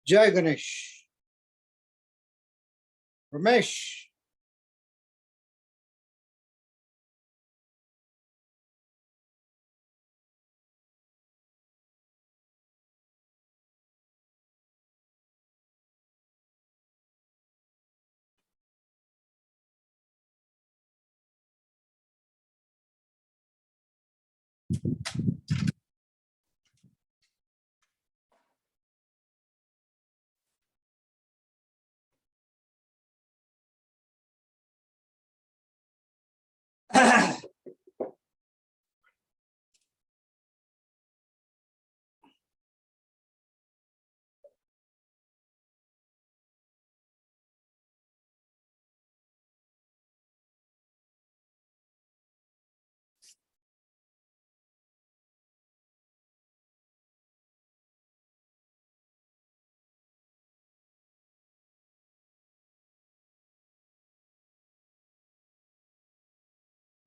Jai Ganesh. Ramesh.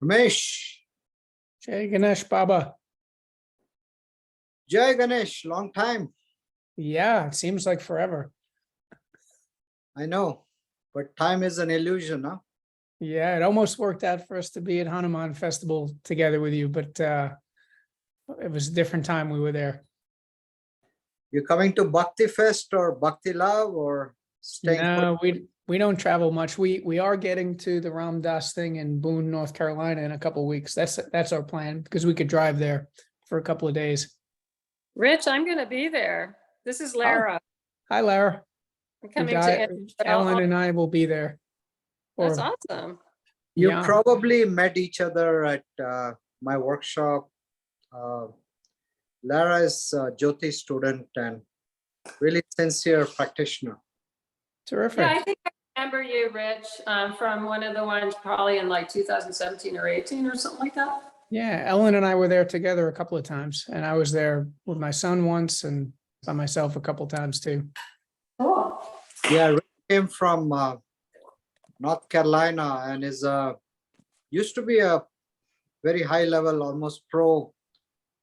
Ramesh. Jai Ganesh Baba. Jai Ganesh, long time. Yeah, it seems like forever. I know, but time is an illusion, huh? Yeah, it almost worked out for us to be at Hanuman Festival together with you, but it was a different time we were there. You coming to Bhakti Fest or Bhakti Love or staying? No, we don't travel much. We are getting to the Ram Dass thing in Boone, North Carolina in a couple of weeks. That's our plan because we could drive there for a couple of days. Rich, I'm going to be there. This is Lara. Hi, Lara. I'm coming to Ellen and I will be there. That's awesome. You Yeah. probably met each other at my workshop. Lara is a Jyoti student and really sincere practitioner. Terrific. Yeah, I think I remember you, Rich, from one of the ones probably in like 2017 or 18 or something like that. Yeah, Ellen and I were there together a couple of times, and I was there with my son once and by myself a couple of times too. Cool. Yeah, Rick came from North Carolina and is used to be a very high level, almost pro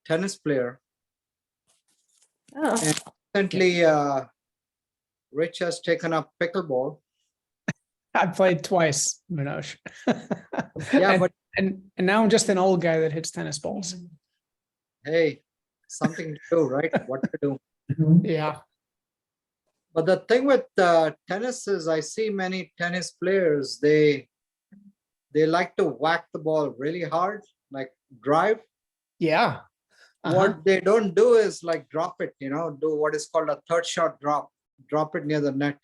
tennis player. Oh. And recently, Rich has taken up pickleball. I played twice, Manoj. Yeah, but and now I'm just an old guy that hits tennis balls. hey, something to do, right? What to do? Yeah. But the thing with tennis is I see many tennis players, they like to whack the ball really hard, like drive. Yeah. What they don't do is like drop it, do what is called a third shot drop it near the net.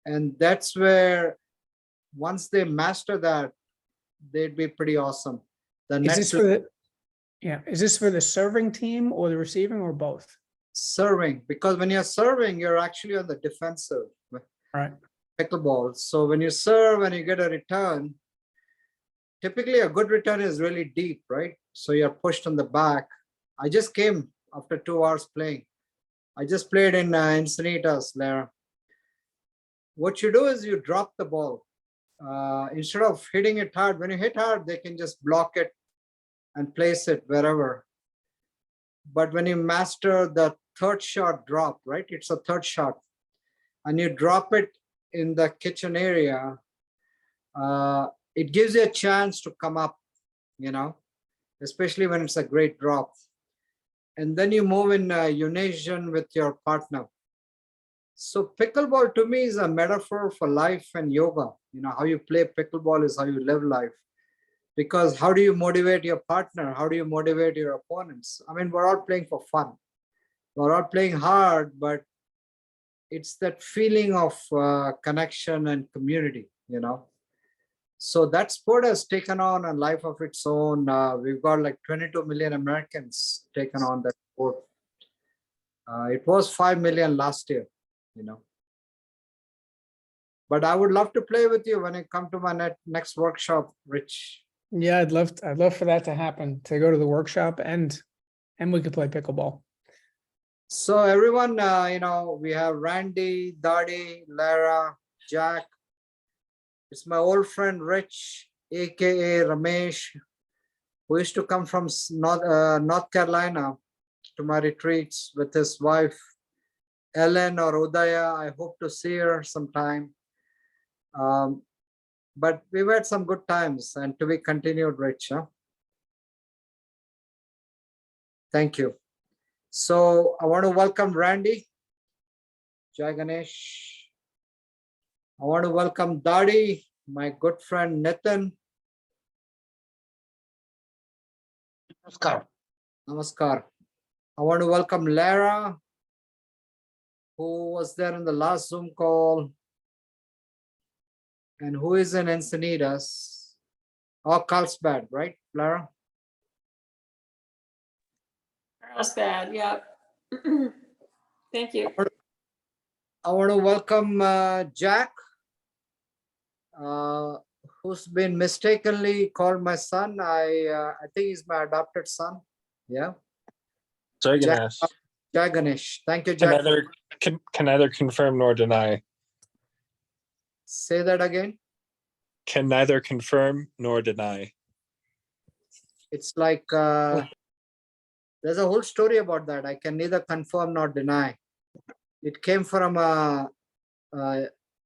And that's where once they master that, they'd be pretty awesome. Is this for the serving team or the receiving or both? Serving, because when you're serving, you're actually on the defensive. Right. Pickleball. So when you serve and you get a return, typically a good return is really deep, right? So you're pushed on the back. I just came after 2 hours playing. I just played in Encinitas, Lara. What you do is you drop the ball. Instead of hitting it hard, when you hit hard, they can just block it and place it wherever. But when you master the third shot drop, right? It's a third shot. And you drop it in the kitchen area, it gives you a chance to come up, especially when it's a great drop. And then you move in unison with your partner. So pickleball to me is a metaphor for life and yoga. How you play pickleball is how you live life. Because how do you motivate your partner? How do you motivate your opponents? I mean, we're all playing for fun. We're all playing hard, but it's that feeling of connection and community, So that sport has taken on a life of its own. We've got like 22 million Americans taken on that sport. It was 5 million last year, But I would love to play with you when I come to my next workshop, Rich. Yeah, I'd love for that to happen, to go to the workshop and we could play pickleball. So everyone, we have Randy, Dadi, Lara, Jack. It's my old friend Rich, aka Ramesh, who used to come from North Carolina to my retreats with his wife Ellen or Udaya. I hope to see her sometime. But we've had some good times and to be continued, Rich. Huh? Thank you. So I want to welcome Randy. Jai Ganesh. I want to welcome Dadi, my good friend Nitin. Namaskar. Namaskar. I want to welcome Lara, who was there in the last Zoom call and who is in Encinitas or Carlsbad, right, Lara? That's bad, yeah. Thank you. I want to welcome Jack, who's been mistakenly called my son. I think he's my adopted son. Yeah. Jai Jack, Ganesh. Jai Ganesh. Thank you, Can Jack. neither, can neither confirm nor deny. Say that again. Can neither confirm nor deny. It's like there's a whole story about that. I can neither confirm nor deny. It came from a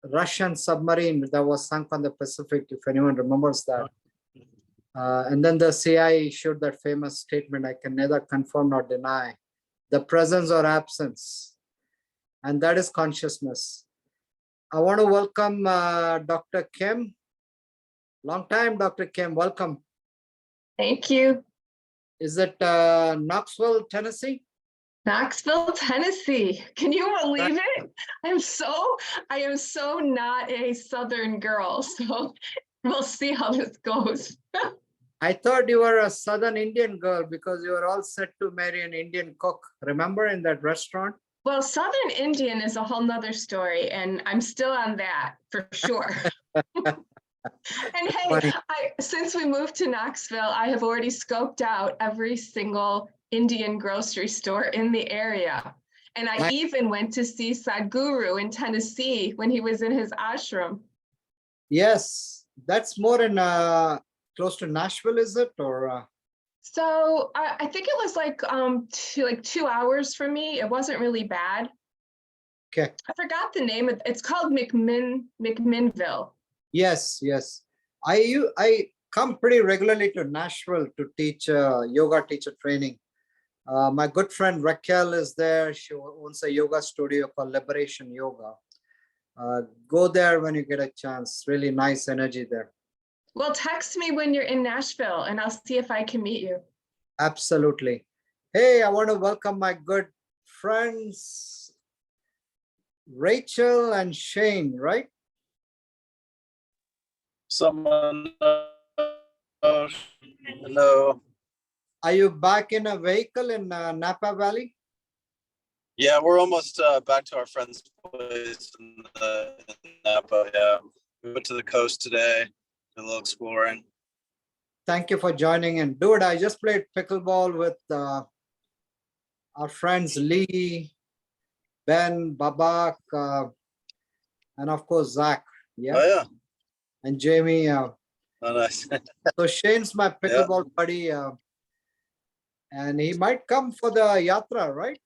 Russian submarine that was sunk on the Pacific, if anyone remembers that. And then the CIA issued that famous statement, I can neither confirm nor deny the presence or absence. And that is consciousness. I want to welcome Dr. Kim. Long time, Dr. Kim, welcome. Thank you. Is it Knoxville, Tennessee? Knoxville, Tennessee. Can you believe it? I am so not a Southern girl. So we'll see how this goes. I thought you were a Southern Indian girl because you were all set to marry an Indian cook. Remember in that restaurant? Well, Southern Indian is a whole nother story, and I'm still on that for sure. And hey, since we moved to Knoxville, I have already scoped out every single Indian grocery store in the area. And I even went to see Sadhguru in Tennessee when he was in his ashram. Yes, that's more in close to Nashville, is it? Or So I think it was like 2 hours for me. It wasn't really bad. okay. I forgot the name of it's called McMinnville. Yes, yes. I come pretty regularly to Nashville to teach yoga teacher training. My good friend Raquel is there. She owns a yoga studio called Liberation Yoga. Go there when you get a chance. Really nice energy there. Well, text me when you're in Nashville and I'll see if I can meet you. Absolutely. Hey, I want to welcome my good friends, Rachel and Shane, right? Someone, hello. Are you back in a vehicle in Napa Valley? Yeah, we're almost back to our friend's place in Napa. Yeah, we went to the coast today, did a little exploring. Thank you for joining in. Dude, I just played pickleball with our friends Lee, Ben, Babak, and of course Zach. Yeah, Oh yeah, and Jamie. oh nice. So Shane's my pickleball buddy, and he might come for the yatra, right?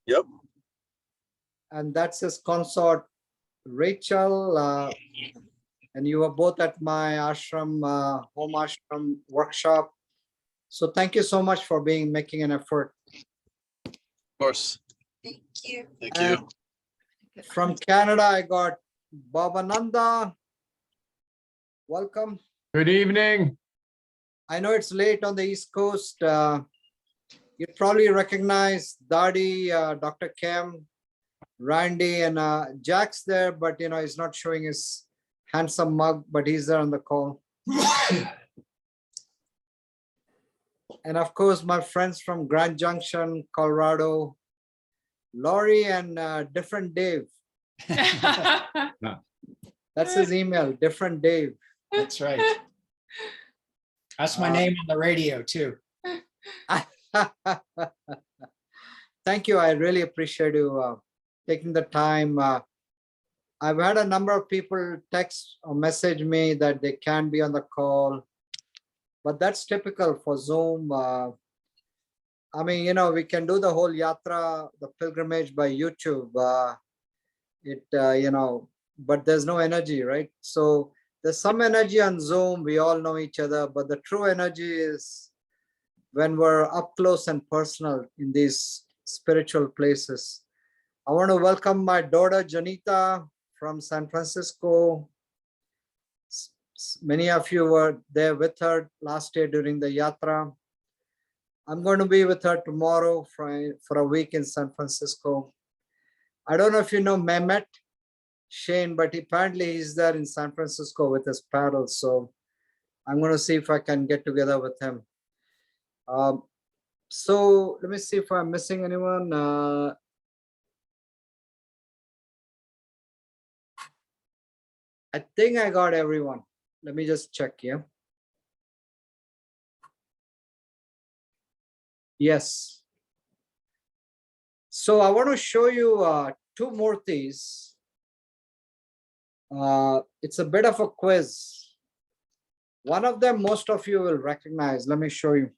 Yep. And that's his consort, Rachel. And you were both at my ashram, home ashram workshop. So thank you so much for making an effort. Of course. Thank you. Thank you. From Canada, I got Babananda. Welcome. Good evening. I know it's late on the East Coast. You probably recognize Dadi, Dr. Kim, Randy, and Jack's there, but he's not showing his handsome mug, but he's there on the call. And of course, my friends from Grand Junction, Colorado, Laurie and Different Dave. That's his email, Different Dave. That's right. That's my name on the radio too. Thank you. I really appreciate you taking the time. I've had a number of people text or message me that they can't be on the call, but that's typical for Zoom. I mean, we can do the whole yatra, the pilgrimage by YouTube. But there's no energy, right? So there's some energy on Zoom. We all know each other, but the true energy is when we're up close and personal in these spiritual places. I want to welcome my daughter, Janita, from San Francisco. Many of you were there with her last year during the yatra. I'm going to be with her tomorrow for a week in San Francisco. I don't know if you know Mehmet Shane, but apparently he's there in San Francisco with his paddles. So I'm going to see if I can get together with him. So let me see if I'm missing anyone. I think I got everyone. Let me just check here. Yes. So I want to show you two murtis. It's a bit of a quiz. One of them, most of you will recognize. Let me show you.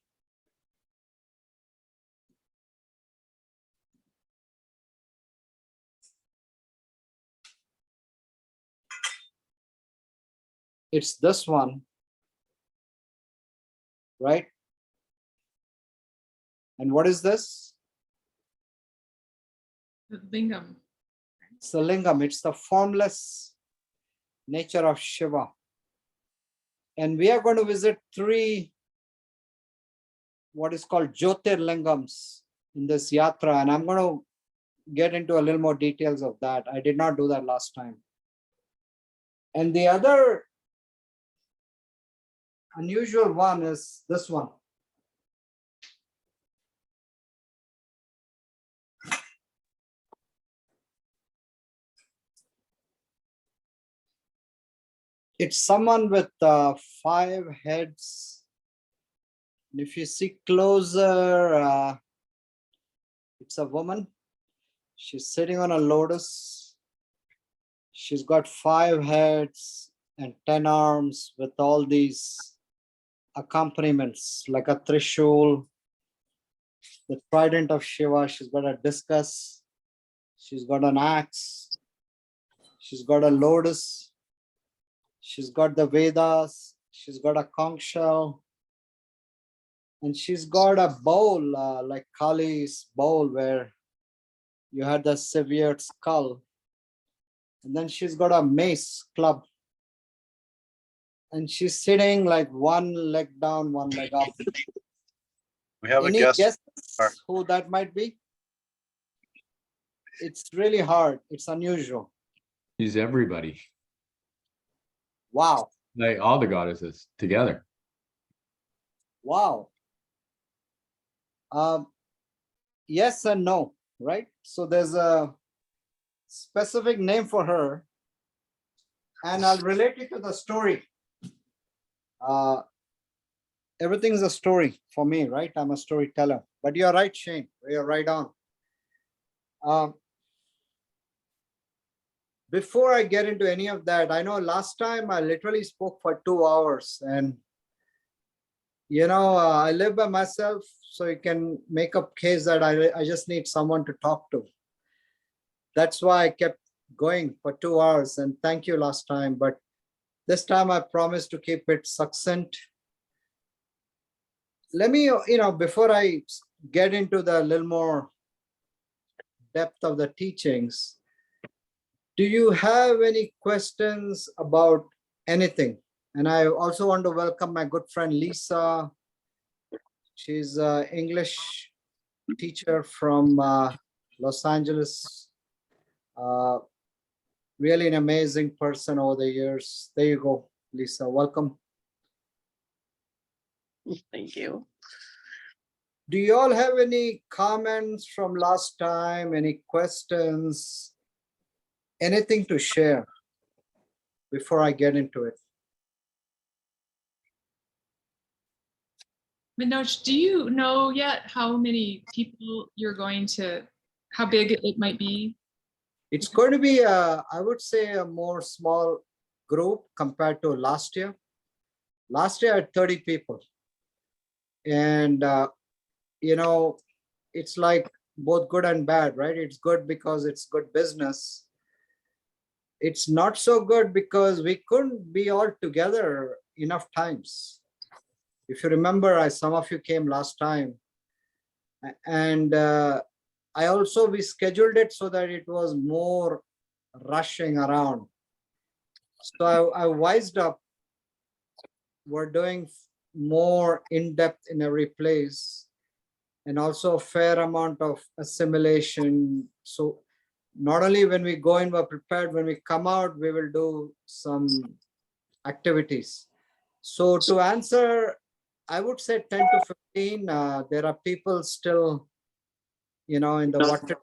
It's this one, right? And what is this? The lingam. It's the lingam. It's the formless nature of Shiva. And we are going to visit three, what is called Jyotirlingams in this yatra. And I'm going to get into a little more details of that. I did not do that last time. And the other unusual one is this one. It's someone with 5 heads. And if you see closer, it's a woman. She's sitting on a lotus. She's got 5 heads and 10 arms with all these accompaniments like a trishul, the trident of Shiva. She's got a discus. She's got an axe. She's got a lotus. She's got the Vedas. She's got a conch shell. And she's got a bowl, like Kali's bowl, where you had the severed skull. And then she's got a mace club. And she's sitting like one leg down, one leg up. We have Any a guest. guesses who that might be? It's really hard. It's unusual. He's everybody, Wow. like all the goddesses together. Wow. Yes and no, right? So there's a specific name for her, and I'll relate it to the story. Everything's a story for me, right? I'm a storyteller. But you're right, Shane. You're right on. Before I get into any of that, I know last time I literally spoke for 2 hours, and I live by myself, so you can make up case that I just need someone to talk to. That's why I kept going for 2 hours, and thank you last time. But this time I promise to keep it succinct. Let me, before I get into the little more depth of the teachings, do you have any questions about anything? And I also want to welcome my good friend Lisa. She's an English teacher from Los Angeles. Really an amazing person over the years. There you go, Lisa. Welcome. Thank you. Do you all have any comments from last time? Any questions? Anything to share before I get into it? Manoj, do you know yet how many people you're going to, how big it might be? It's going to be, I would say, a more small group compared to last year. Last year I had 30 people. And, it's like both good and bad, right? It's good because it's good business. It's not so good because we couldn't be all together enough times. If you remember, some of you came last time, and we scheduled it so that it was more rushing around. So I wised up. We're doing more in-depth in every place, and also a fair amount of assimilation. So not only when we go in, we're prepared. When we come out, we will do some activities. So to answer, I would say 10 to 15. There are people still, in the water.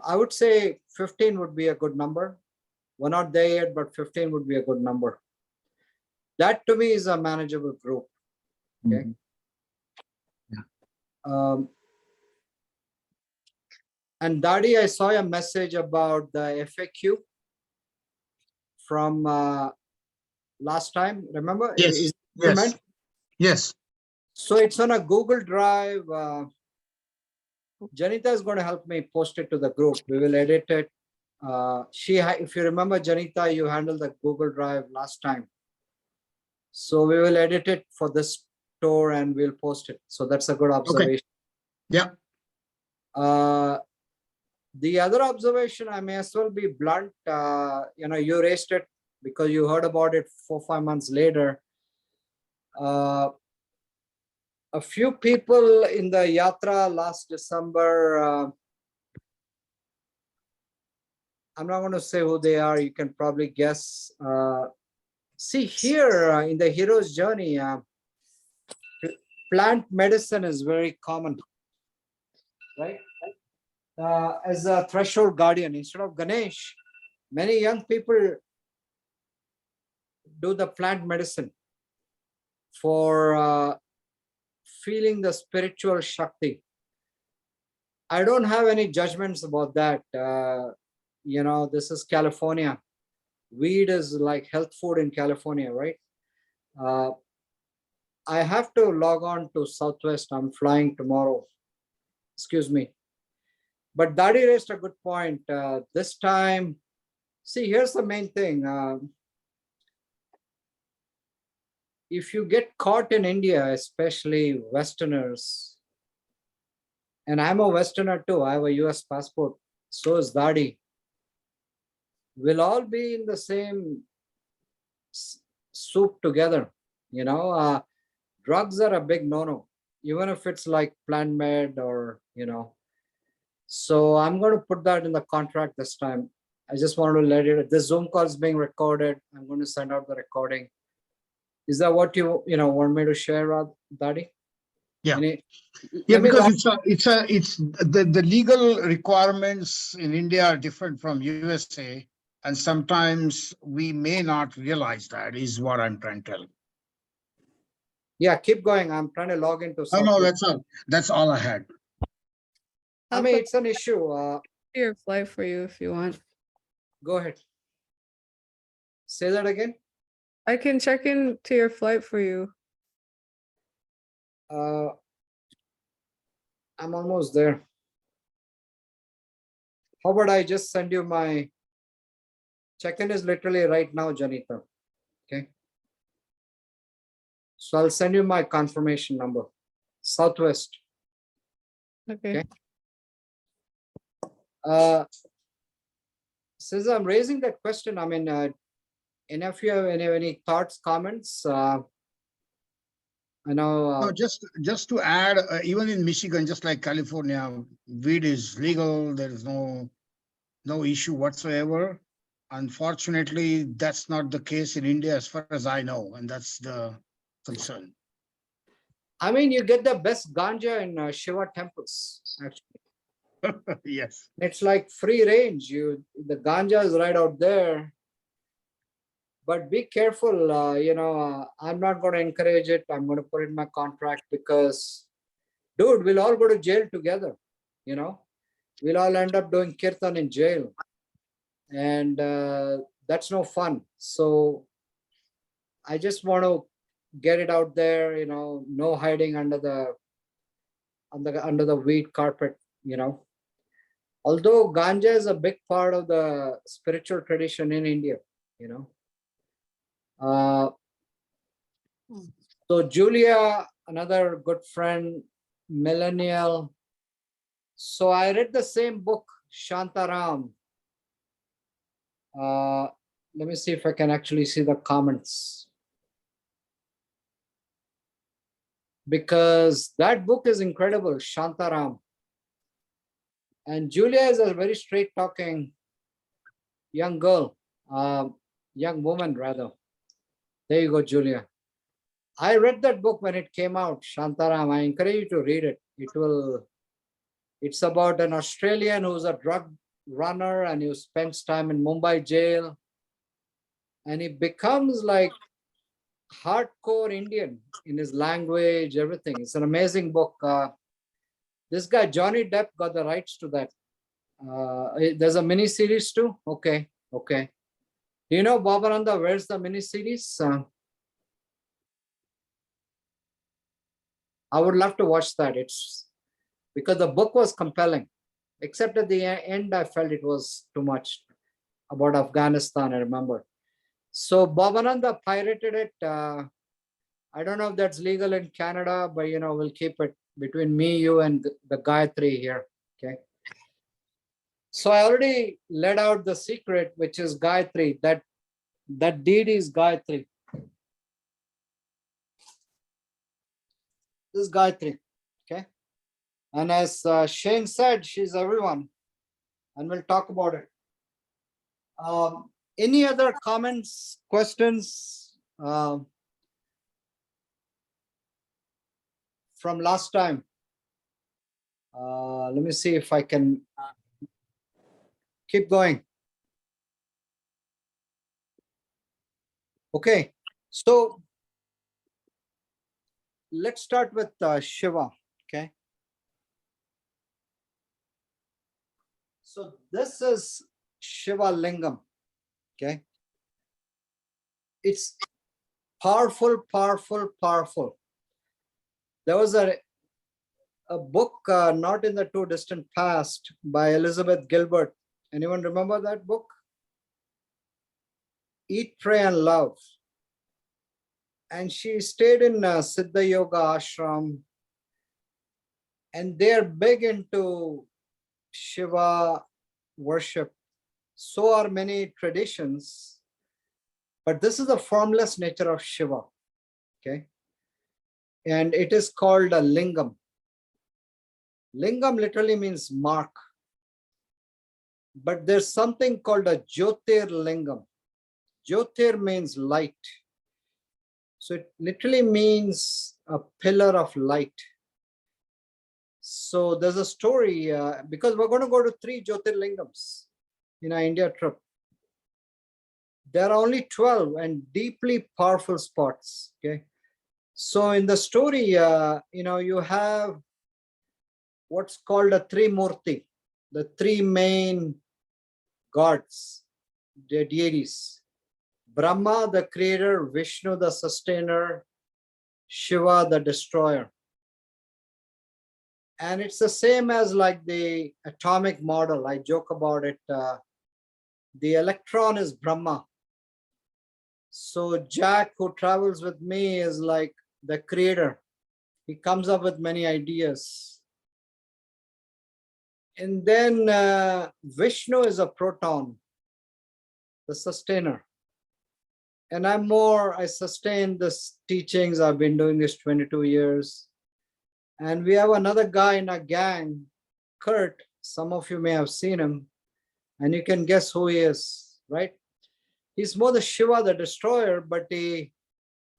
I would say 15 would be a good number. We're not there yet, but 15 would be a good number. That to me is a manageable group. Okay. And Dadi, I saw a message about the FAQ from last time. Remember? Yes. Yes. Yes. So it's on a Google Drive. Janita is going to help me post it to the group. We will edit it. If you remember, Janita, you handled the Google Drive last time. So we will edit it for this tour and we'll post it. So that's a good observation. Okay. Yeah. The other observation, I may as well be blunt. You raised it because you heard about it 4 or 5 months later. A few people in the Yatra last December, I'm not going to say who they are. You can probably guess. See here in the hero's journey, plant medicine is very common, right? As a threshold guardian, instead of Ganesh, many young people do the plant medicine for feeling the spiritual Shakti. I don't have any judgments about that. This is California. Weed is like health food in California, right? I have to log on to Southwest. I'm flying tomorrow. Excuse me. But Dadi raised a good point. This time, see, here's the main thing. If you get caught in India, especially Westerners, and I'm a Westerner too, I have a US passport, so is Dadi. We'll all be in the same soup together. Drugs are a big no-no, even if it's like plant med or, So I'm going to put that in the contract this time. I just want to let it, this Zoom call is being recorded. I'm going to send out the recording. Is that what you want me to share, Dadi? Yeah. Yeah, because it's the legal requirements in India are different from USA, and sometimes we may not realize that is what I'm trying to tell you. Yeah, keep going. I'm trying to log into. Oh no, that's all. That's all I had. I mean, it's an issue. Your flight for you if you want. Go ahead. Say that again. I can check into your flight for you. I'm almost there. How about I just send you my check-in is literally right now, Janita. Okay. So I'll send you my confirmation number. Southwest. Okay. Since I'm raising that question, I mean, and if you have any thoughts, comments, I know. No, just to add, even in Michigan, just like California, weed is legal. There is no issue whatsoever. Unfortunately, that's not the case in India, as far as I know, and that's the concern. I mean, you get the best ganja in Shiva temples, actually. Yes. It's like free range. The ganja is right out there. But be careful, I'm not going to encourage it. I'm going to put it in my contract because, dude, we'll all go to jail together. We'll all end up doing kirtan in jail. And that's no fun. So I just want to get it out there, no hiding under the under the weed carpet, you know. Although ganja is a big part of the spiritual tradition in India, you know. So Julia, another good friend, millennial. So I read the same book, Shantaram. Let me see if I can actually see the comments. Because that book is incredible, Shantaram. And Julia is a very straight talking young girl, young woman rather. There you go, Julia. I read that book when it came out, Shantaram. I encourage you to read it. It's about an Australian who's a drug runner and he spends time in Mumbai jail. And he becomes like hardcore Indian in his language, everything. It's an amazing book. This guy, Johnny Depp, got the rights to that. There's a mini series too. Okay. Do you know, Babananda, where's the mini series? I would love to watch that. It's because the book was compelling, except at the end, I felt it was too much about Afghanistan, I remember. So Babananda pirated it. I don't know if that's legal in Canada, but you know, we'll keep it between me, you, and the Gayatri here. Okay. So I already let out the secret, which is Gayatri. That deed is Gayatri. This is Gayatri. Okay. And as Shane said, she's everyone, and we'll talk about it. Any other comments, questions from last time? Let me see if I can keep going. Okay, so let's start with Shiva. Okay. So this is Shiva Lingam. Okay. It's powerful. There was a book not in the too distant past by Elizabeth Gilbert. Anyone remember that book? Eat, Pray and Love. And she stayed in Siddha Yoga ashram, and they're big into Shiva worship. So are many traditions, but this is the formless nature of Shiva. Okay. And it is called a lingam. Lingam literally means mark. But there's something called a Jyotir Lingam. Jyotir means light. So it literally means a pillar of light. So there's a story, because we're going to go to 3 Jyotirlingams in our India trip. There are only 12 and deeply powerful spots. Okay. So in the story, you know, you have what's called a Trimurti, the 3 main gods, the deities. Brahma, the creator, Vishnu, the sustainer, Shiva, the destroyer. And it's the same as like the atomic model. I joke about it. The electron is Brahma. So Jack, who travels with me, is like the creator. He comes up with many ideas. And then Vishnu is a proton, the sustainer. And I sustain this teachings. I've been doing this 22 years. And we have another guy in our gang, Kurt. Some of you may have seen him. And you can guess who he is, right? He's more the Shiva, the destroyer, but he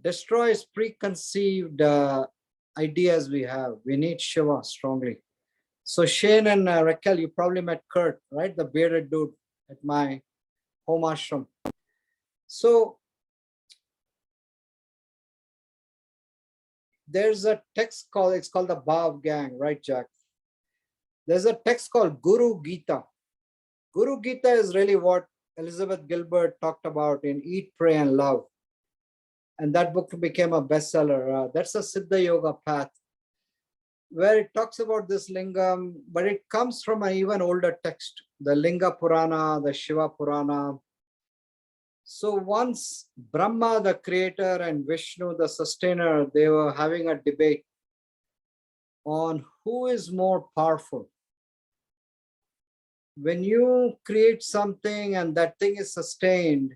destroys preconceived ideas we have. We need Shiva strongly. So Shane and Raquel, you probably met Kurt, right? The bearded dude at my home ashram. So there's a text called, it's called the Bhav Gang, right, Jack? There's a text called Guru Gita. Guru Gita is really what Elizabeth Gilbert talked about in Eat, Pray and Love. And that book became a bestseller. That's a Siddha Yoga path. where it talks about this lingam, but it comes from an even older text, the Linga Purana, the Shiva Purana. So once Brahma, the creator, and Vishnu, the sustainer, they were having a debate on who is more powerful. When you create something and that thing is sustained,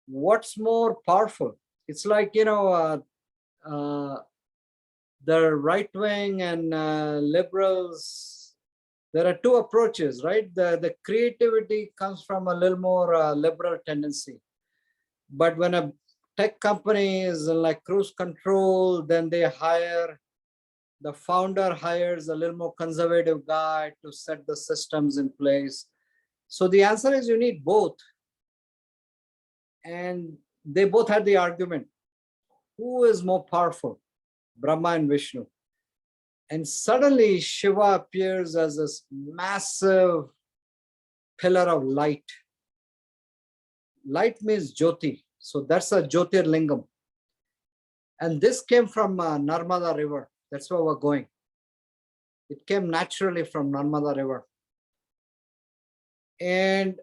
what's more powerful? It's like, the right wing and liberals, there are two approaches, right? The creativity comes from a little more liberal tendency. But when a tech company is like cruise control, then the founder hires a little more conservative guy to set the systems in place. So the answer is you need both. And they both had the argument. Who is more powerful? Brahma and Vishnu. And suddenly Shiva appears as this massive pillar of light. Light means Jyoti. So that's a Jyotirlingam. And this came from Narmada River. That's where we're going. It came naturally from Narmada River. And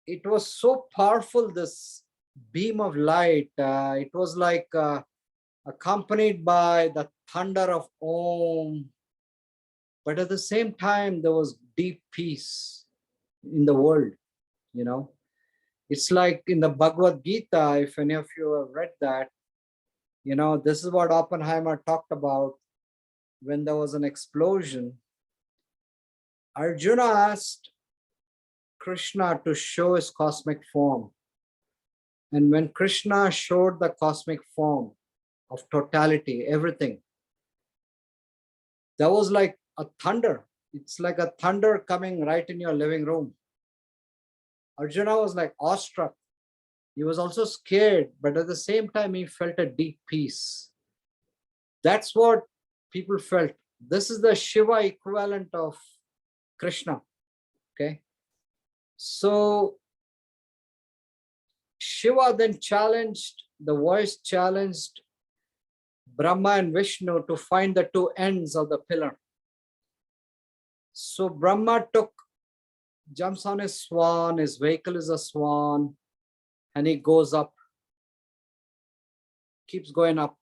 it was so powerful, this beam of light. It was like accompanied by the thunder of Om. But at the same time, there was deep peace in the world, It's like in the Bhagavad Gita, if any of you have read that, this is what Oppenheimer talked about when there was an explosion. Arjuna asked Krishna to show his cosmic form. And when Krishna showed the cosmic form of totality, everything, there was like a thunder. It's like a thunder coming right in your living room. Arjuna was like awestruck. He was also scared, but at the same time, he felt a deep peace. That's what people felt. This is the Shiva equivalent of Krishna. Okay. So Shiva then challenged, the voice challenged Brahma and Vishnu to find the two ends of the pillar. So Brahma jumps on his swan, his vehicle is a swan, and he goes up, keeps going up.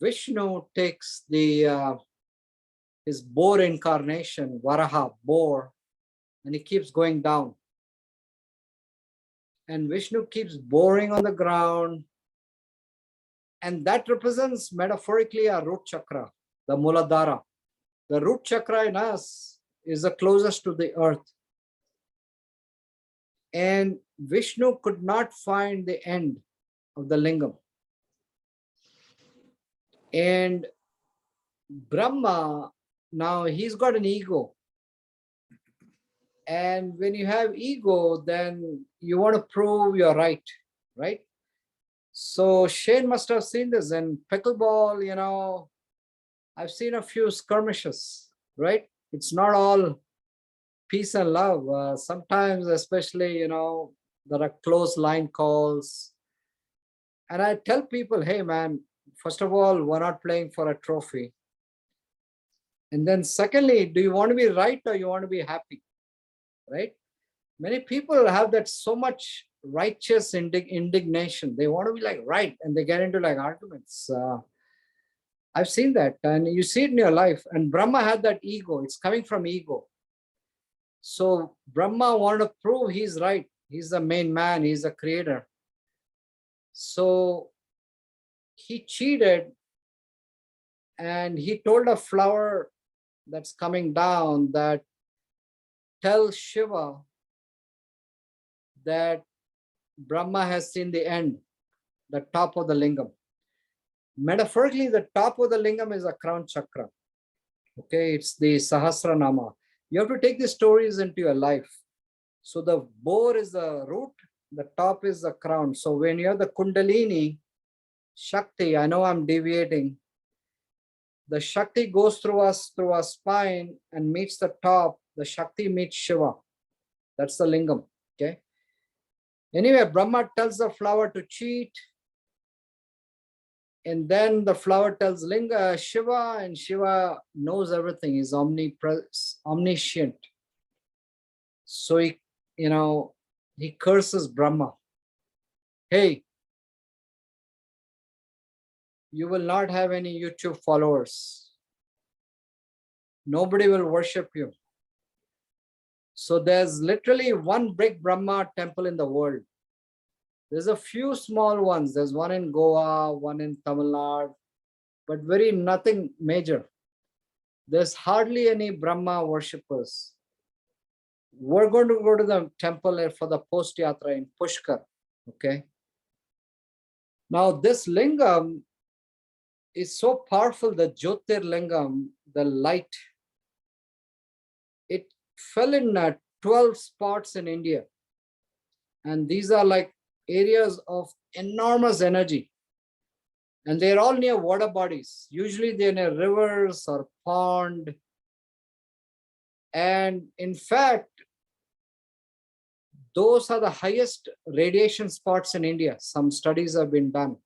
Vishnu takes his boar incarnation, Varaha, boar, and he keeps going down. And Vishnu keeps boring on the ground. And that represents metaphorically a root chakra, the Muladhara. The root chakra in us is the closest to the earth. And Vishnu could not find the end of the lingam. And Brahma, now he's got an ego. And when you have ego, then you want to prove you're right? So Shane must have seen this in pickleball, I've seen a few skirmishes, right? It's not all peace and love. Sometimes, especially, there are close line calls. And I tell people, hey, man, first of all, we're not playing for a trophy. And then secondly, do you want to be right or you want to be happy, right? Many people have that so much righteous indignation. They want to be like right, and they get into like arguments. I've seen that, and you see it in your life. And Brahma had that ego. It's coming from ego. So Brahma wanted to prove he's right. He's the main man. He's the creator. So he cheated, and he told a flower that's coming down that tell Shiva that Brahma has seen the end, the top of the lingam. Metaphorically, the top of the lingam is a crown chakra. Okay, it's the Sahasranama. You have to take these stories into your life. So the boar is the root, the top is the crown. So when you have the Kundalini, Shakti, I know I'm deviating. The Shakti goes through our spine and meets the top. The Shakti meets Shiva. That's the lingam. Okay. Anyway, Brahma tells the flower to cheat. And then the flower tells Linga, Shiva, and Shiva knows everything. He's omniscient. So he curses Brahma. Hey, you will not have any YouTube followers. Nobody will worship you. So there's literally one big Brahma temple in the world. There's a few small ones. There's one in Goa, one in Tamil Nadu, but nothing major. There's hardly any Brahma worshippers. We're going to go to the temple for the post yatra in Pushkar. Okay. Now this lingam is so powerful, the Jyotir lingam, the light. It fell in 12 spots in India. And these are like areas of enormous energy. And they're all near water bodies. Usually they're near rivers or pond. And in fact, those are the highest radiation spots in India. Some studies have been done.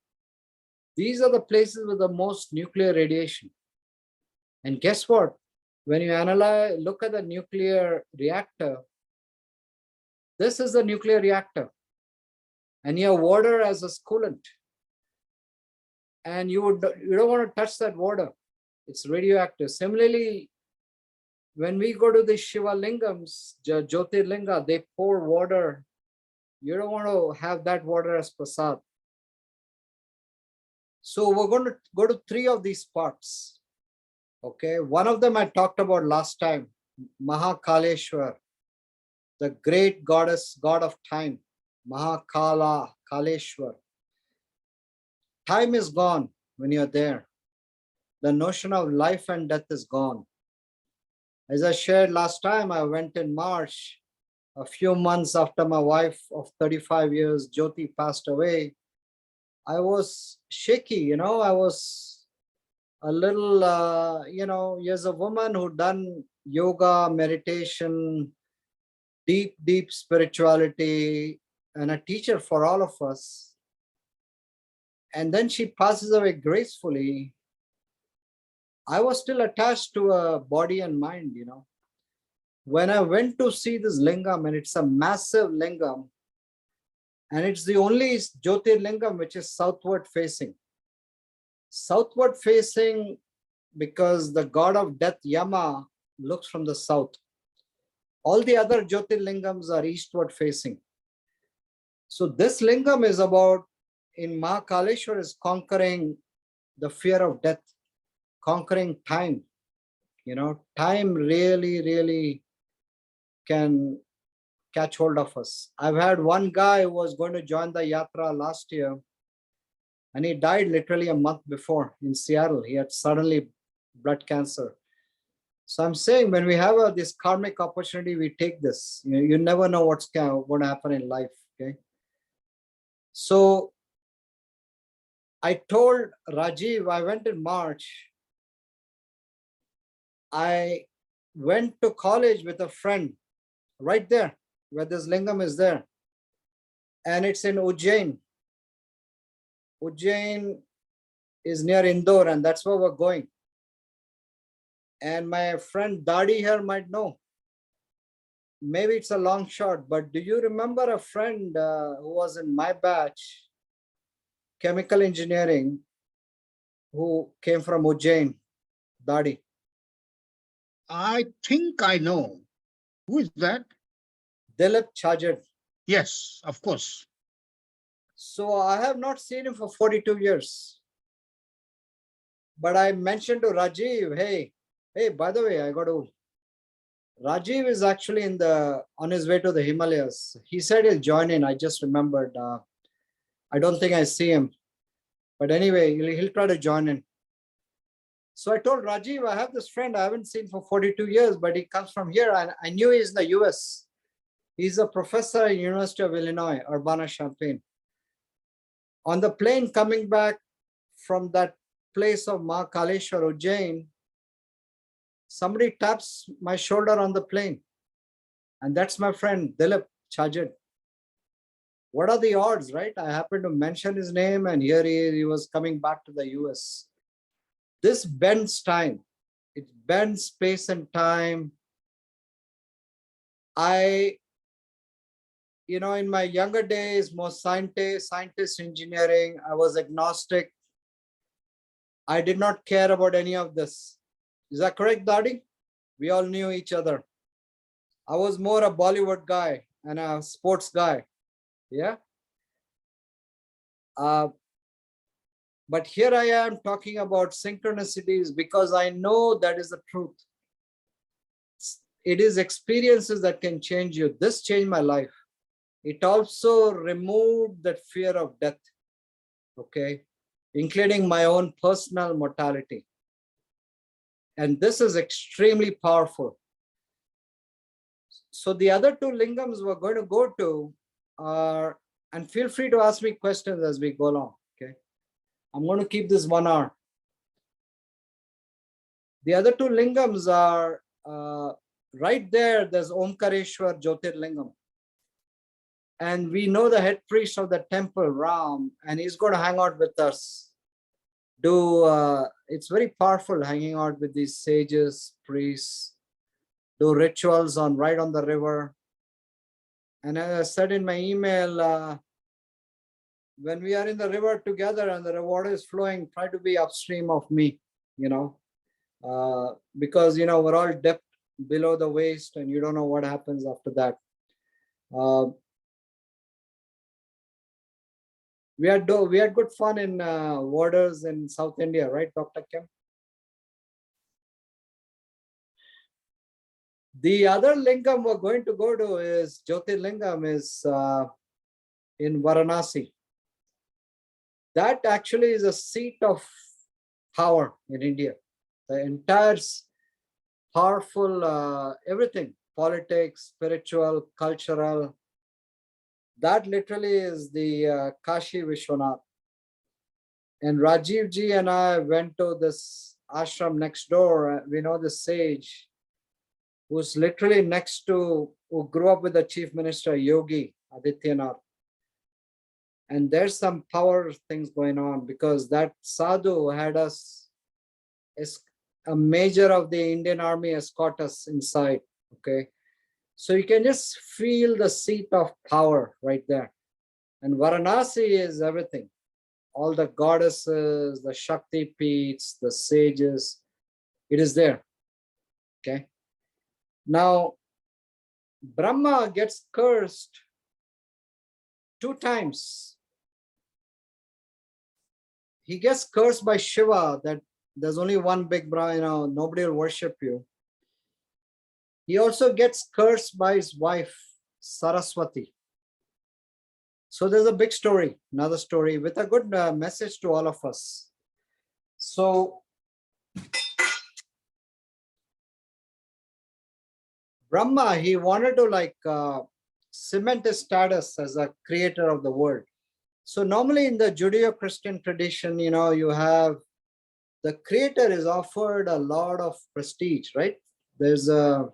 These are the places with the most nuclear radiation. And guess what? When you look at the nuclear reactor, this is the nuclear reactor. And you have water as a coolant. And you don't want to touch that water. It's radioactive. Similarly, when we go to the Shiva Lingams, Jyotirlinga, they pour water. You don't want to have that water as prasad. So we're going to go to 3 of these spots. Okay, one of them I talked about last time, Mahakaleshwar, the great god of time, Mahakala, Kaleshwar. Time is gone when you're there. The notion of life and death is gone. As I shared last time, I went in March, a few months after my wife of 35 years, Jyoti, passed away. I was shaky, I was a little, as a woman who done yoga, meditation, deep spirituality, and a teacher for all of us. And then she passes away gracefully. I was still attached to a body and mind, When I went to see this lingam, and it's a massive lingam, and it's the only Jyotirlingam which is southward facing. Southward facing because the god of death, Yama, looks from the south. All the other Jyotirlingams are eastward facing. So this lingam is about, in Mahakaleshwar, is conquering the fear of death, conquering time. Time really can catch hold of us. I've had one guy who was going to join the yatra last year, and he died literally a month before in Seattle. He had suddenly blood cancer. So I'm saying, when we have this karmic opportunity, we take this. You never know what's going to happen in life. Okay. So I told Rajiv, I went in March. I went to college with a friend right there where this lingam is there. And it's in Ujjain. Ujjain is near Indore, and that's where we're going. And my friend Dadi here might know. Maybe it's a long shot, but do you remember a friend who was in my batch, chemical engineering, who came from Ujjain, Dadi? I think I know. Who is that? Dilip Chajad. Yes, of course. So I have not seen him for 42 years. But I mentioned to Rajiv, hey, by the way, Rajiv is actually on his way to the Himalayas. He said he'll join in. I just remembered. I don't think I see him. But anyway, he'll try to join in. So I told Rajiv, I have this friend I haven't seen for 42 years, but he comes from here. And I knew he's in the US. He's a professor at University of Illinois, Urbana-Champaign. On the plane coming back from that place of Mahakaleshwar, Ujjain, somebody taps my shoulder on the plane. And that's my friend, Dilip Chajad. What are the odds, right? I happened to mention his name, and here he was coming back to the US. This bends time. It bends space and time. In my younger days, more scientist, engineering, I was agnostic. I did not care about any of this. Is that correct, Dadi? We all knew each other. I was more a Bollywood guy and a sports guy. Yeah. But here I am talking about synchronicities because I know that is the truth. It is experiences that can change you. This changed my life. It also removed that fear of death, okay, including my own personal mortality. And this is extremely powerful. So the other two lingams we're going to go to are, and feel free to ask me questions as we go along, okay? I'm going to keep this 1 hour. The other two lingams are right there. There's Omkareshwar Jyotirlingam. And we know the head priest of the temple, Ram, and he's going to hang out with us. It's very powerful hanging out with these sages, priests, do rituals right on the river. And as I said in my email, when we are in the river together and the water is flowing, try to be upstream of me, because, we're all dipped below the waist and you don't know what happens after that. We had good fun in waters in South India, right, Dr. Kim? The other lingam we're going to go to is Jyotirlingam is in Varanasi. That actually is a seat of power in India. The entire powerful everything, politics, spiritual, cultural. That literally is the Kashi Vishwanath. And Rajiv ji and I went to this ashram next door. We know the sage who's literally who grew up with the chief minister, Yogi Adityanath. And there's some power things going on because that sadhu had us, a major of the Indian army escort us inside, okay? So you can just feel the seat of power right there. And Varanasi is everything. All the goddesses, the Shakti Peeths, the sages, it is there, okay? Now, Brahma gets cursed 2 times. He gets cursed by Shiva that there's only one big Brahma, nobody will worship you. He also gets cursed by his wife, Saraswati. So there's a big story, another story with a good message to all of us. So Brahma, he wanted to cement his status as a creator of the world. So normally in the Judeo-Christian tradition, you have the creator is offered a lot of prestige, right? There's a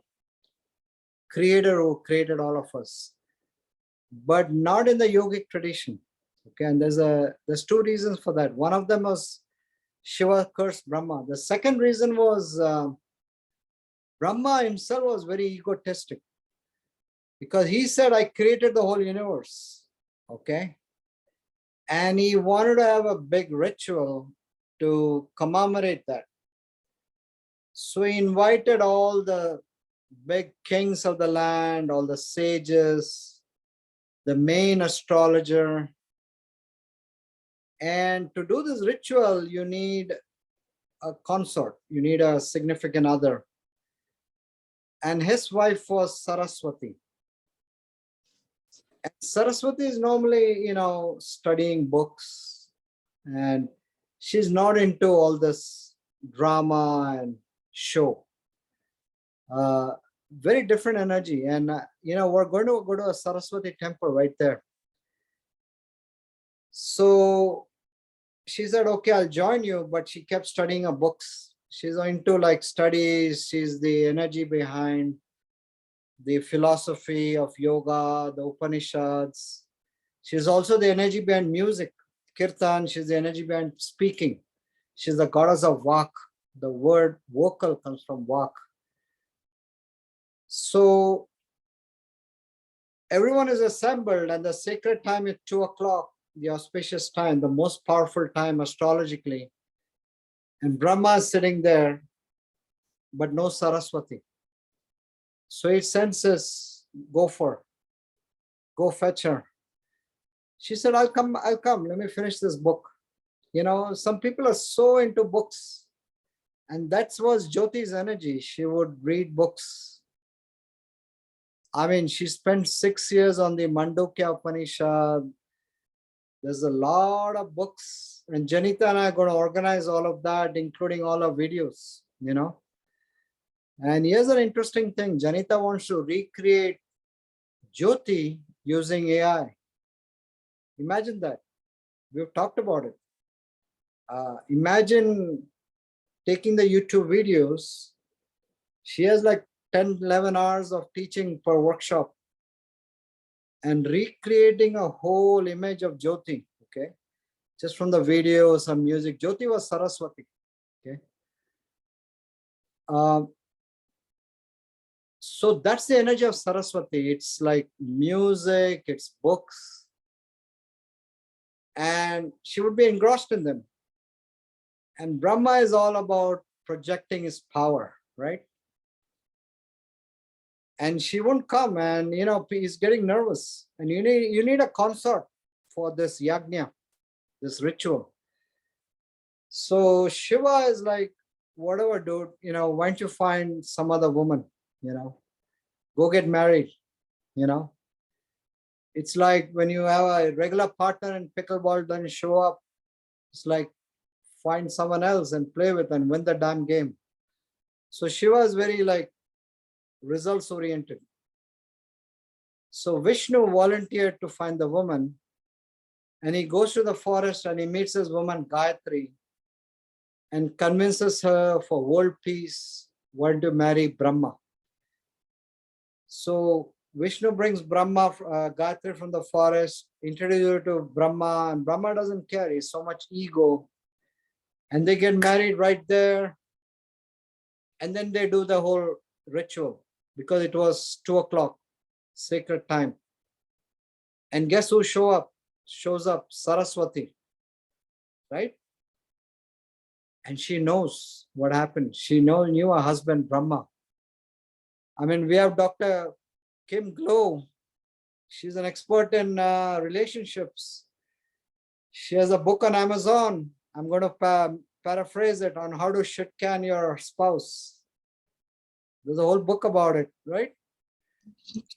creator who created all of us, but not in the yogic tradition. Okay, and there's 2 reasons for that. One of them was Shiva cursed Brahma. The second reason was Brahma himself was very egotistic because he said, I created the whole universe. Okay, and he wanted to have a big ritual to commemorate that. So he invited all the big kings of the land, all the sages, the main astrologer. And to do this ritual, you need a consort, you need a significant other. And his wife was Saraswati. And Saraswati is normally, studying books, and she's not into all this drama and show. Very different energy. And, we're going to go to a Saraswati temple right there. So she said, okay, I'll join you. But she kept studying her books. She's into studies. She's the energy behind the philosophy of yoga, the Upanishads. She's also the energy behind music. Kirtan, she's the energy behind speaking. She's the goddess of Vak. The word vocal comes from Vak. So everyone is assembled, and the sacred time is 2 o'clock, the auspicious time, the most powerful time astrologically. And Brahma is sitting there, but no Saraswati. So he senses, go fetch her. She said, I'll come, let me finish this book. You know, some people are so into books, and that was Jyoti's energy. She would read books. I mean, she spent 6 years on the Mandukya Upanishad. There's a lot of books, and Janita and I are going to organize all of that, including all our videos, you know. And here's an interesting thing. Janita wants to recreate Jyoti using AI. Imagine that. We've talked about it. Imagine taking the YouTube videos. She has like 10, 11 hours of teaching per workshop and recreating a whole image of Jyoti, okay? Just from the video, some music. Jyoti was Saraswati, okay? So that's the energy of Saraswati. It's like music, it's books, and she would be engrossed in them. And Brahma is all about projecting his power, right? And she won't come, and you know, he's getting nervous. And you need a consort for this yajna, this ritual. So Shiva is like, whatever, dude, you know, why don't you find some other woman, you know, go get married, you know. It's like when you have a regular partner in pickleball, doesn't show up. It's like find someone else and play with and win the damn game. So Shiva is very like results oriented. So Vishnu volunteered to find the woman, and he goes to the forest and he meets this woman Gayatri and convinces her for world peace, want to marry Brahma. So Vishnu brings Brahma, Gayatri from the forest, introduces her to Brahma, and Brahma doesn't care. He's so much ego. And they get married right there. And then they do the whole ritual because it was 2 o'clock, sacred time. And guess who shows up? Saraswati, right? And she knows what happened. She knew her husband, Brahma. I mean, we have Dr. Kim Glow. She's an expert in relationships. She has a book on Amazon. I'm going to paraphrase it on how to shit can your spouse. There's a whole book about it, right?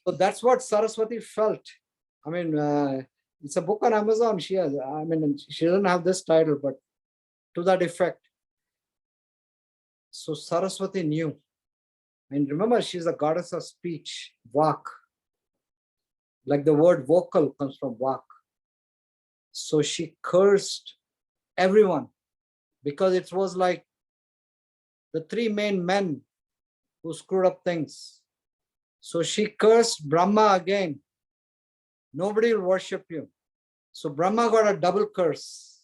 So that's what Saraswati felt. I mean, it's a book on Amazon. She has, I mean, she doesn't have this title, but to that effect. So Saraswati knew. And remember, she's a goddess of speech, Vak. Like the word vocal comes from Vak. So she cursed everyone because it was like the 3 main men who screwed up things. So she cursed Brahma again. Nobody will worship you. So Brahma got a double curse.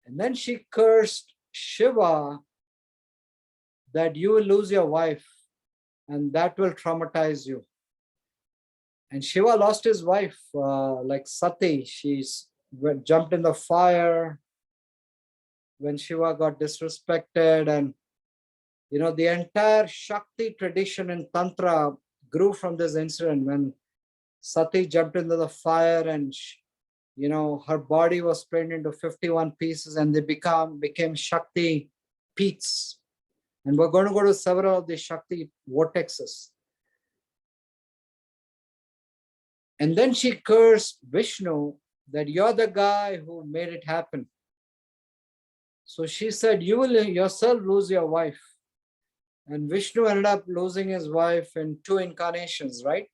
And then she cursed Shiva that you will lose your wife and that will traumatize you. And Shiva lost his wife, like Sati. She jumped in the fire when Shiva got disrespected. And, you know, the entire Shakti tradition in Tantra grew from this incident when Sati jumped into the fire and, you know, her body was split into 51 pieces and they became Shakti peats. And we're going to go to several of the Shakti vortexes. And then she cursed Vishnu that you're the guy who made it happen. So she said, you will yourself lose your wife. And Vishnu ended up losing his wife in 2 incarnations, right?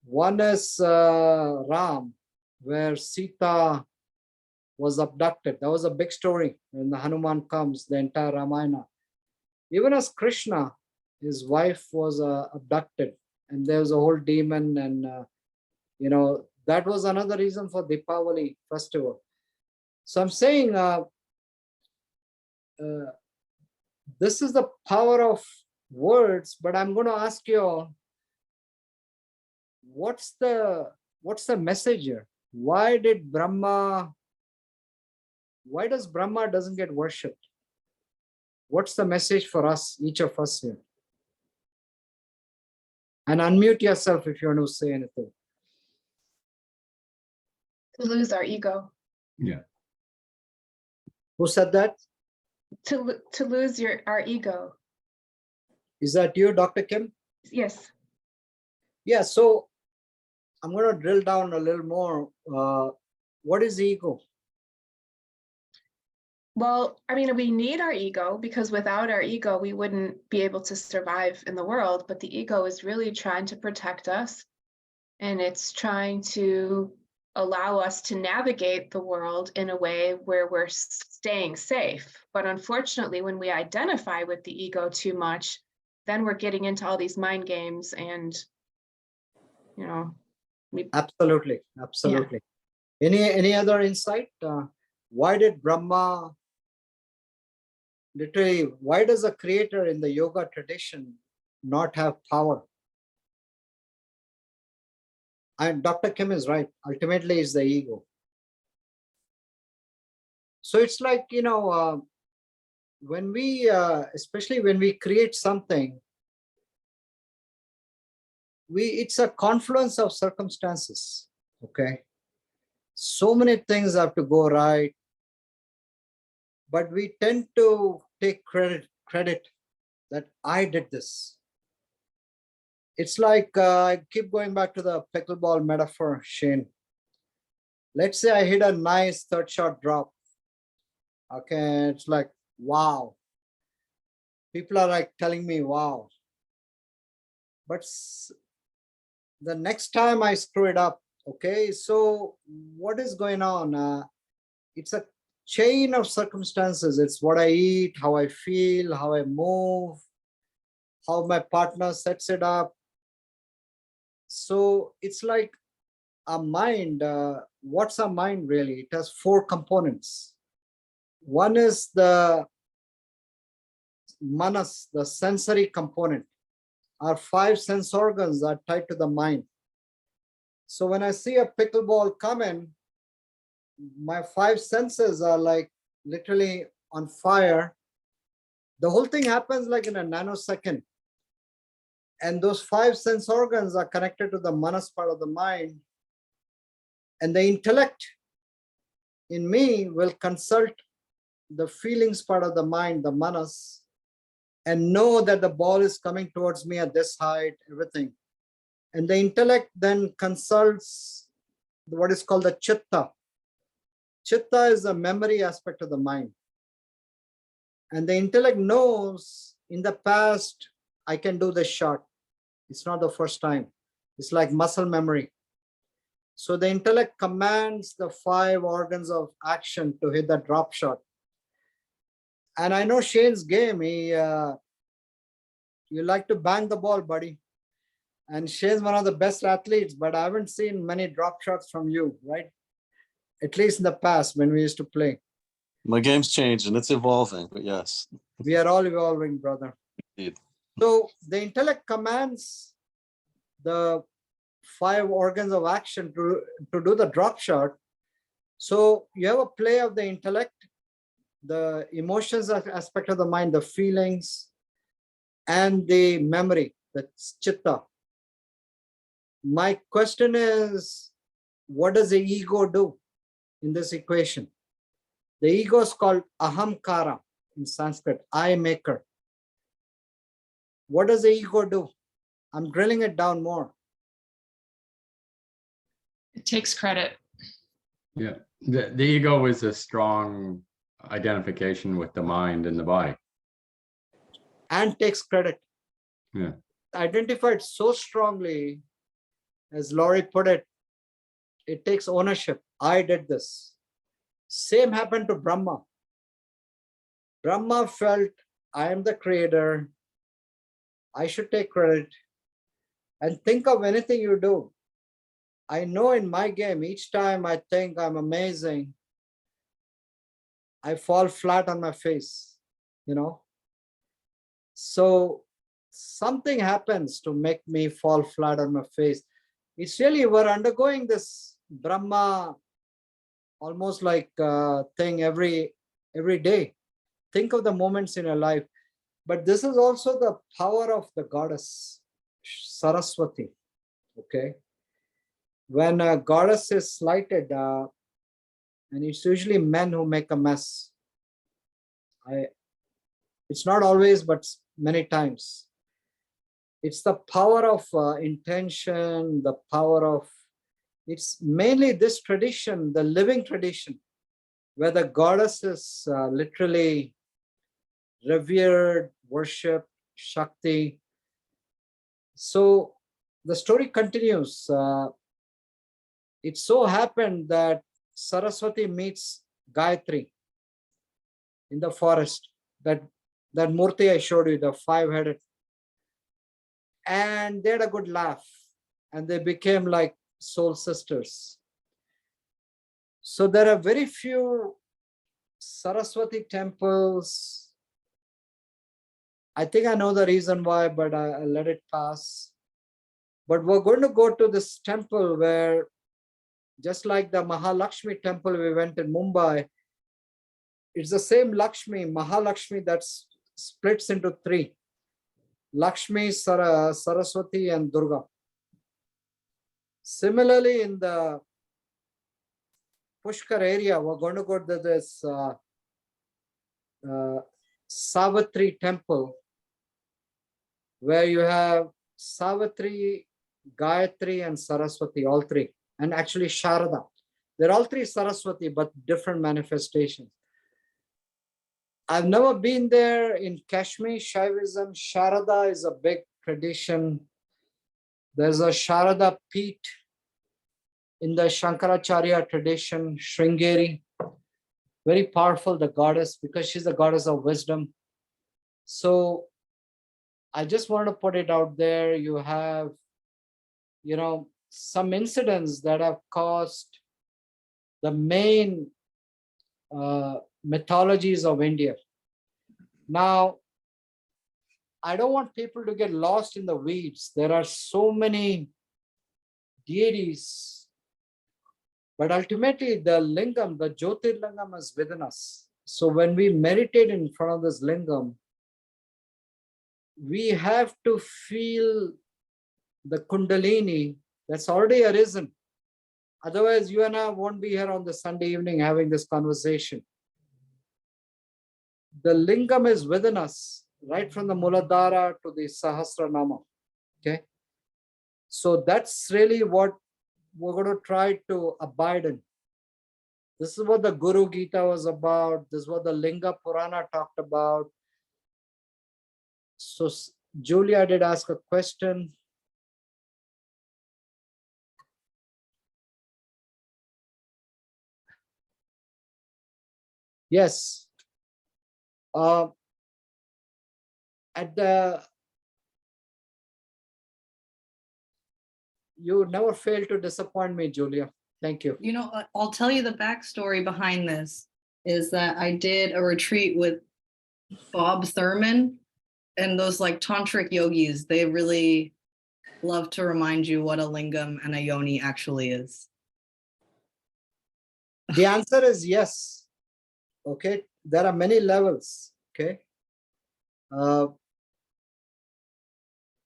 One is Ram, where Sita was abducted. That was a big story when the Hanuman comes, the entire Ramayana. Even as Krishna, his wife was abducted, and there was a whole demon, and you know, That was another reason for Deepavali festival. So I'm saying this is the power of words, but I'm going to ask you all, what's the message here? Why does Brahma doesn't get worshipped? What's the message for us, each of us here? And unmute yourself if you want to say anything. To lose our ego, Yeah. Who said that? to lose our ego. Is that you, Dr. Kim? Yes. Yeah, so I'm going to drill down a little more. What is ego? Well, I mean, we need our ego because without our ego, we wouldn't be able to survive in the world. But the ego is really trying to protect us, and it's trying to allow us to navigate the world in a way where we're staying safe. But unfortunately, when we identify with the ego too much, then we're getting into all these mind games and, you know, Absolutely. Any other insight? Why did Brahma, literally, why does a creator in the yoga tradition not have power? And Dr. Kim is right. Ultimately, it's the ego. So it's like, when we, especially when we create something, it's a confluence of circumstances. Okay. So many things have to go right, but we tend to take credit that I did this. It's like, I keep going back to the pickleball metaphor, Shane. Let's say I hit a nice third shot drop. Okay, it's like, wow. People are like telling me, wow. But the next time I screw it up, okay, so what is going on? It's a chain of circumstances. It's what I eat, how I feel, how I move, how my partner sets it up. So it's like a mind. What's a mind really? It has 4 components. One is the manas, the sensory component. Our 5 sense organs are tied to the mind. So when I see a pickleball come in, my 5 senses are like literally on fire. The whole thing happens like in a nanosecond. And those 5 sense organs are connected to the manas part of the mind. And the intellect in me will consult the feelings part of the mind, the manas, and know that the ball is coming towards me at this height, everything. And the intellect then consults what is called the chitta. Chitta is the memory aspect of the mind. And the intellect knows in the past, I can do this shot. It's not the first time. It's like muscle memory. So the intellect commands the 5 organs of action to hit the drop shot. And I know Shane's game. You like to bang the ball, buddy. And Shane's one of the best athletes, but I haven't seen many drop shots from you, right? At least in the past when we used to play. My game's changed and it's evolving, but yes. We are all evolving, brother. Indeed. So the intellect commands the 5 organs of action to do the drop shot. So you have a play of the intellect, the emotions aspect of the mind, the feelings, and the memory, the chitta. My question is, what does the ego do in this equation? The ego is called ahamkara in Sanskrit, I maker. What does the ego do? I'm drilling it down more. It takes credit. Yeah. The ego is a strong identification with the mind and the body. And takes credit. Yeah. Identified so strongly, as Laurie put it, it takes ownership. I did this. Same happened to Brahma. Brahma felt, I am the creator. I should take credit. And think of anything you do. I know in my game, each time I think I'm amazing, I fall flat on my face, you know. So something happens to make me fall flat on my face. It's really, we're undergoing this Brahma almost like thing every day. Think of the moments in your life. But this is also the power of the goddess Saraswati. Okay. When a goddess is slighted, and it's usually men who make a mess. It's not always, but many times. It's the power of intention, the power of, it's mainly this tradition, the living tradition, where the goddess is literally revered, worshipped, Shakti. So the story continues. It so happened that Saraswati meets Gayatri in the forest. That Murti I showed you, the 5-headed. And they had a good laugh. And they became like soul sisters. So there are very few Saraswati temples. I think I know the reason why, but I let it pass. But we're going to go to this temple where, just like the Mahalakshmi temple we went in Mumbai, it's the same Lakshmi, Mahalakshmi, that splits into 3. Lakshmi, Saraswati, and Durga. Similarly, in the Pushkar area, we're going to go to this Savitri temple, where you have Savitri, Gayatri, and Saraswati, all 3. And actually Sharada. They're all 3 Saraswati, but different manifestations. I've never been there in Kashmir, Shaivism. Sharada is a big tradition. There's a Sharada Peeth in the Shankaracharya tradition, Sringeri. Very powerful, the goddess, because she's the goddess of wisdom. So I just want to put it out there. You have, you know, some incidents that have caused the main mythologies of India. Now, I don't want people to get lost in the weeds. There are so many deities, but ultimately the lingam, the Jyotirlingam, is within us. So when we meditate in front of this lingam, we have to feel the Kundalini that's already arisen. Otherwise, you and I won't be here on the Sunday evening having this conversation. The lingam is within us, right from the Muladhara to the Sahasranama. Okay. So that's really what we're going to try to abide in. This is what the Guru Gita was about. This is what the Linga Purana talked about. So Julia did ask a question. Yes. You never fail to disappoint me, Julia. Thank you. You know, I'll tell you the backstory behind this is that I did a retreat with Bob Thurman, and those like tantric yogis, they really love to remind you what a lingam and a yoni actually is. The answer is yes. Okay. There are many levels. Okay.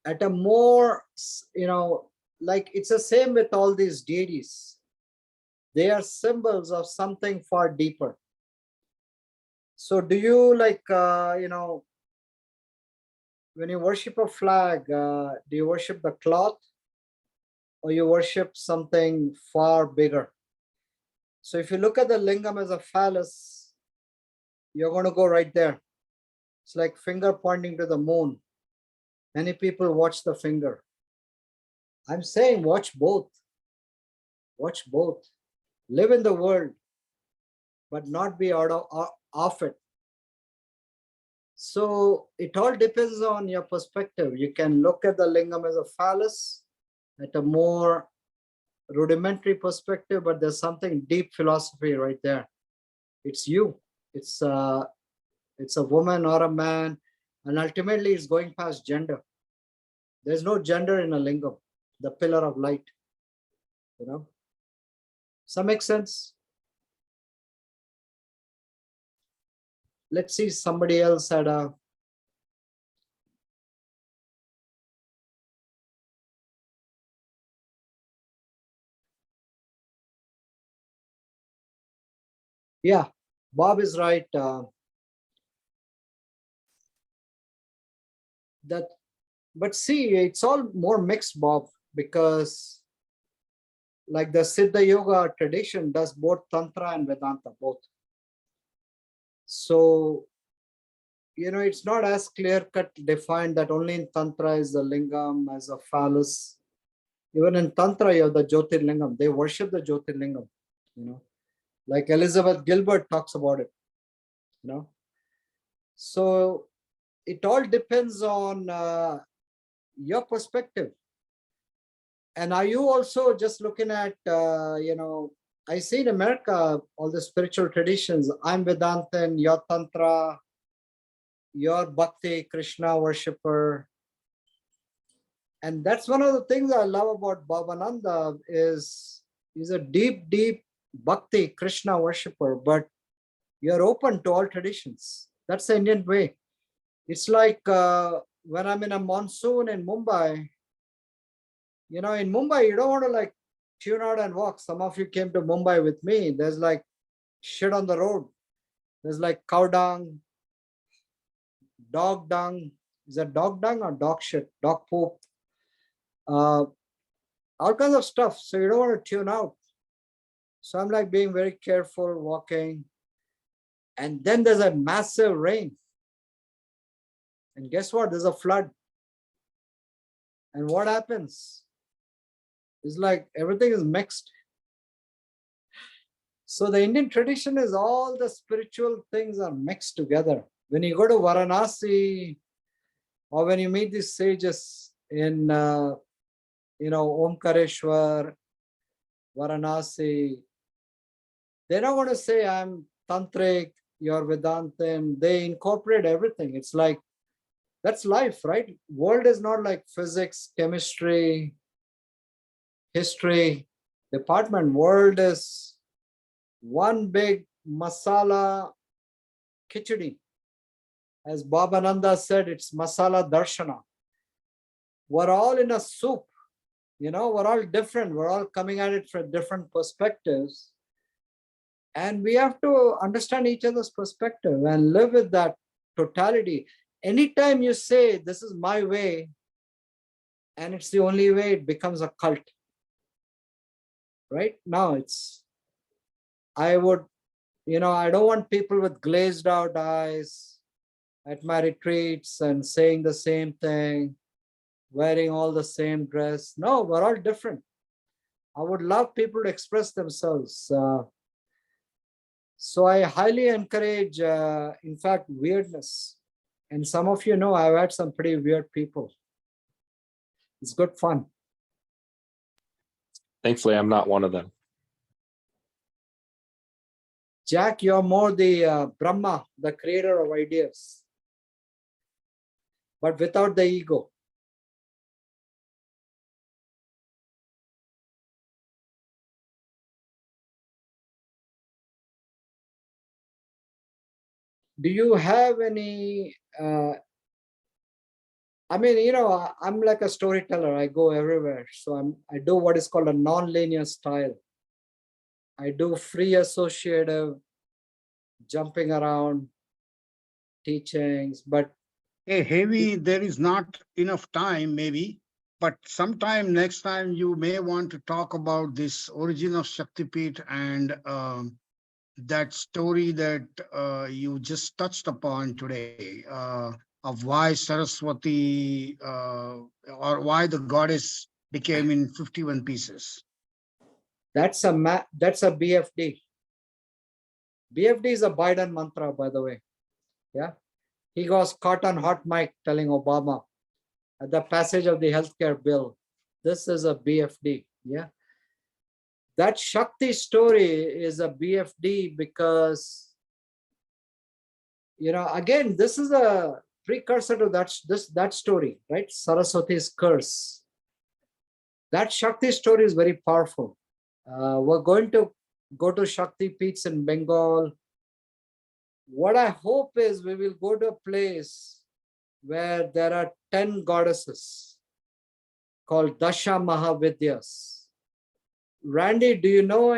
At a more, you know, like it's the same with all these deities. They are symbols of something far deeper. So do you like, you know, when you worship a flag, do you worship the cloth or you worship something far bigger? So if you look at the lingam as a phallus, you're going to go right there. It's like finger pointing to the moon. Many people watch the finger. I'm saying watch both. Watch both. Live in the world, but not be out of it. So it all depends on your perspective. You can look at the lingam as a phallus at a more rudimentary perspective, but there's something deep philosophy right there. It's you. It's a woman or a man, and ultimately it's going past gender. There's no gender in a lingam, the pillar of light. You know, does that make sense? Let's see, somebody else had a. Yeah, Bob is right. That, but see, it's all more mixed, Bob, because like the Siddha Yoga tradition does both Tantra and Vedanta, both. So, you know, it's not as clear-cut defined that only in Tantra is the lingam as a phallus. Even in Tantra, you have the Jyotirlingam. They worship the Jyotirlingam, you know, like Elizabeth Gilbert talks about it, you know. So it all depends on your perspective. And are you also just looking at, you know, I see in America, all the spiritual traditions, I'm Vedantan, you're Tantra, you're Bhakti, Krishna worshipper. And that's one of the things I love about Bhavananda is he's a deep, deep Bhakti, Krishna worshipper, but you're open to all traditions. That's the Indian way. It's like when I'm in a monsoon in Mumbai, you know, in Mumbai, you don't want to like tune out and walk. Some of you came to Mumbai with me. There's like shit on the road. There's like cow dung, dog dung. Is that dog dung or dog shit? Dog poop. All kinds of stuff. So you don't want to tune out. So I'm like being very careful walking. And then there's a massive rain. And guess what? There's a flood. And what happens? It's like everything is mixed. So the Indian tradition is all the spiritual things are mixed together. When you go to Varanasi or when you meet these sages in, you know, Omkareshwar, Varanasi, they're not going to say I'm Tantric, you're Vedantin. They incorporate everything. It's like, that's life, right? World is not like physics, chemistry, history department. World is one big masala khichdi. As Bhavananda said, it's masala darshana. We're all in a soup, you know, we're all different. We're all coming at it from different perspectives. And we have to understand each other's perspective and live with that totality. Anytime you say, this is my way, and it's the only way, it becomes a cult. Right now, I would, you know, I don't want people with glazed out eyes at my retreats and saying the same thing, wearing all the same dress. No, we're all different. I would love people to express themselves. So I highly encourage, in fact, weirdness. And some of you know, I've had some pretty weird people. It's good fun. Thankfully, I'm not one of them. Jack, you're more the Brahma, the creator of ideas, but without the ego. Do you have any, I mean, you know, I'm like a storyteller. I go everywhere. So I do what is called a non-linear style. I do free associative, jumping around, teachings, but Hey, Heavy, there is not enough time maybe, but sometime next time you may want to talk about this origin of Shaktipeeth and that story that you just touched upon today of why Saraswati or why the goddess became in 51 pieces. that's a BFD. BFD is a Biden mantra, by the way. Yeah. He was caught on hot mic telling Obama at the passage of the healthcare bill, this is a BFD. Yeah. that Shakti story is a BFD because, again, this is a precursor to that story, right? Saraswati's curse. That Shakti story is very powerful. We're going to go to Shakti Peeths in Bengal. What I hope is we will go to a place where there are 10 goddesses called Dasha Mahavidyas. Randy, do you know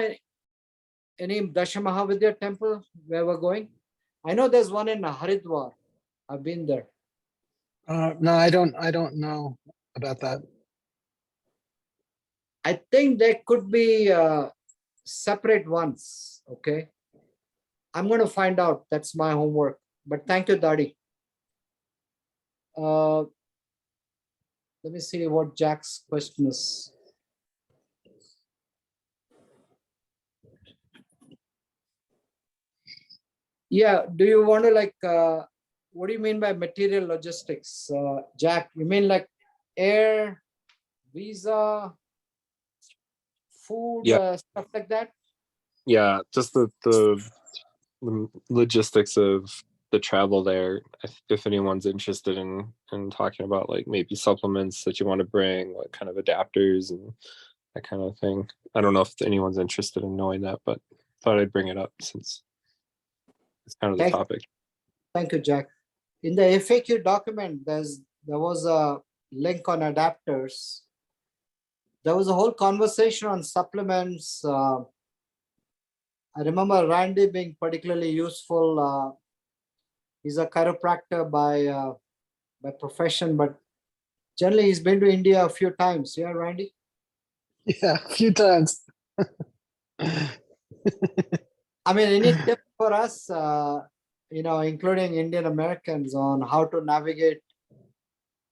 any Dasha Mahavidya temple where we're going? I know there's one in Haridwar. I've been there. No, I don't know about that. I think there could be separate ones. Okay. I'm going to find out. That's my homework. But thank you, Dadi. Let me see what Jack's question is. Yeah, do you want to what do you mean by material logistics? Jack, you mean like air, visa, food, stuff like that? Yeah, just the logistics of the travel there. If anyone's interested in talking about like maybe supplements that you want to bring, what kind of adapters and that kind of thing. I don't know if anyone's interested in knowing that, but thought I'd bring it up since it's kind of the topic. Thank you, Jack. In the FAQ document, there was a link on adapters. There was a whole conversation on supplements. I remember Randy being particularly useful. He's a chiropractor by profession, but generally he's been to India a few times. Yeah, Randy? Yeah, a few times. I mean, any tip for us, including Indian Americans, on how to navigate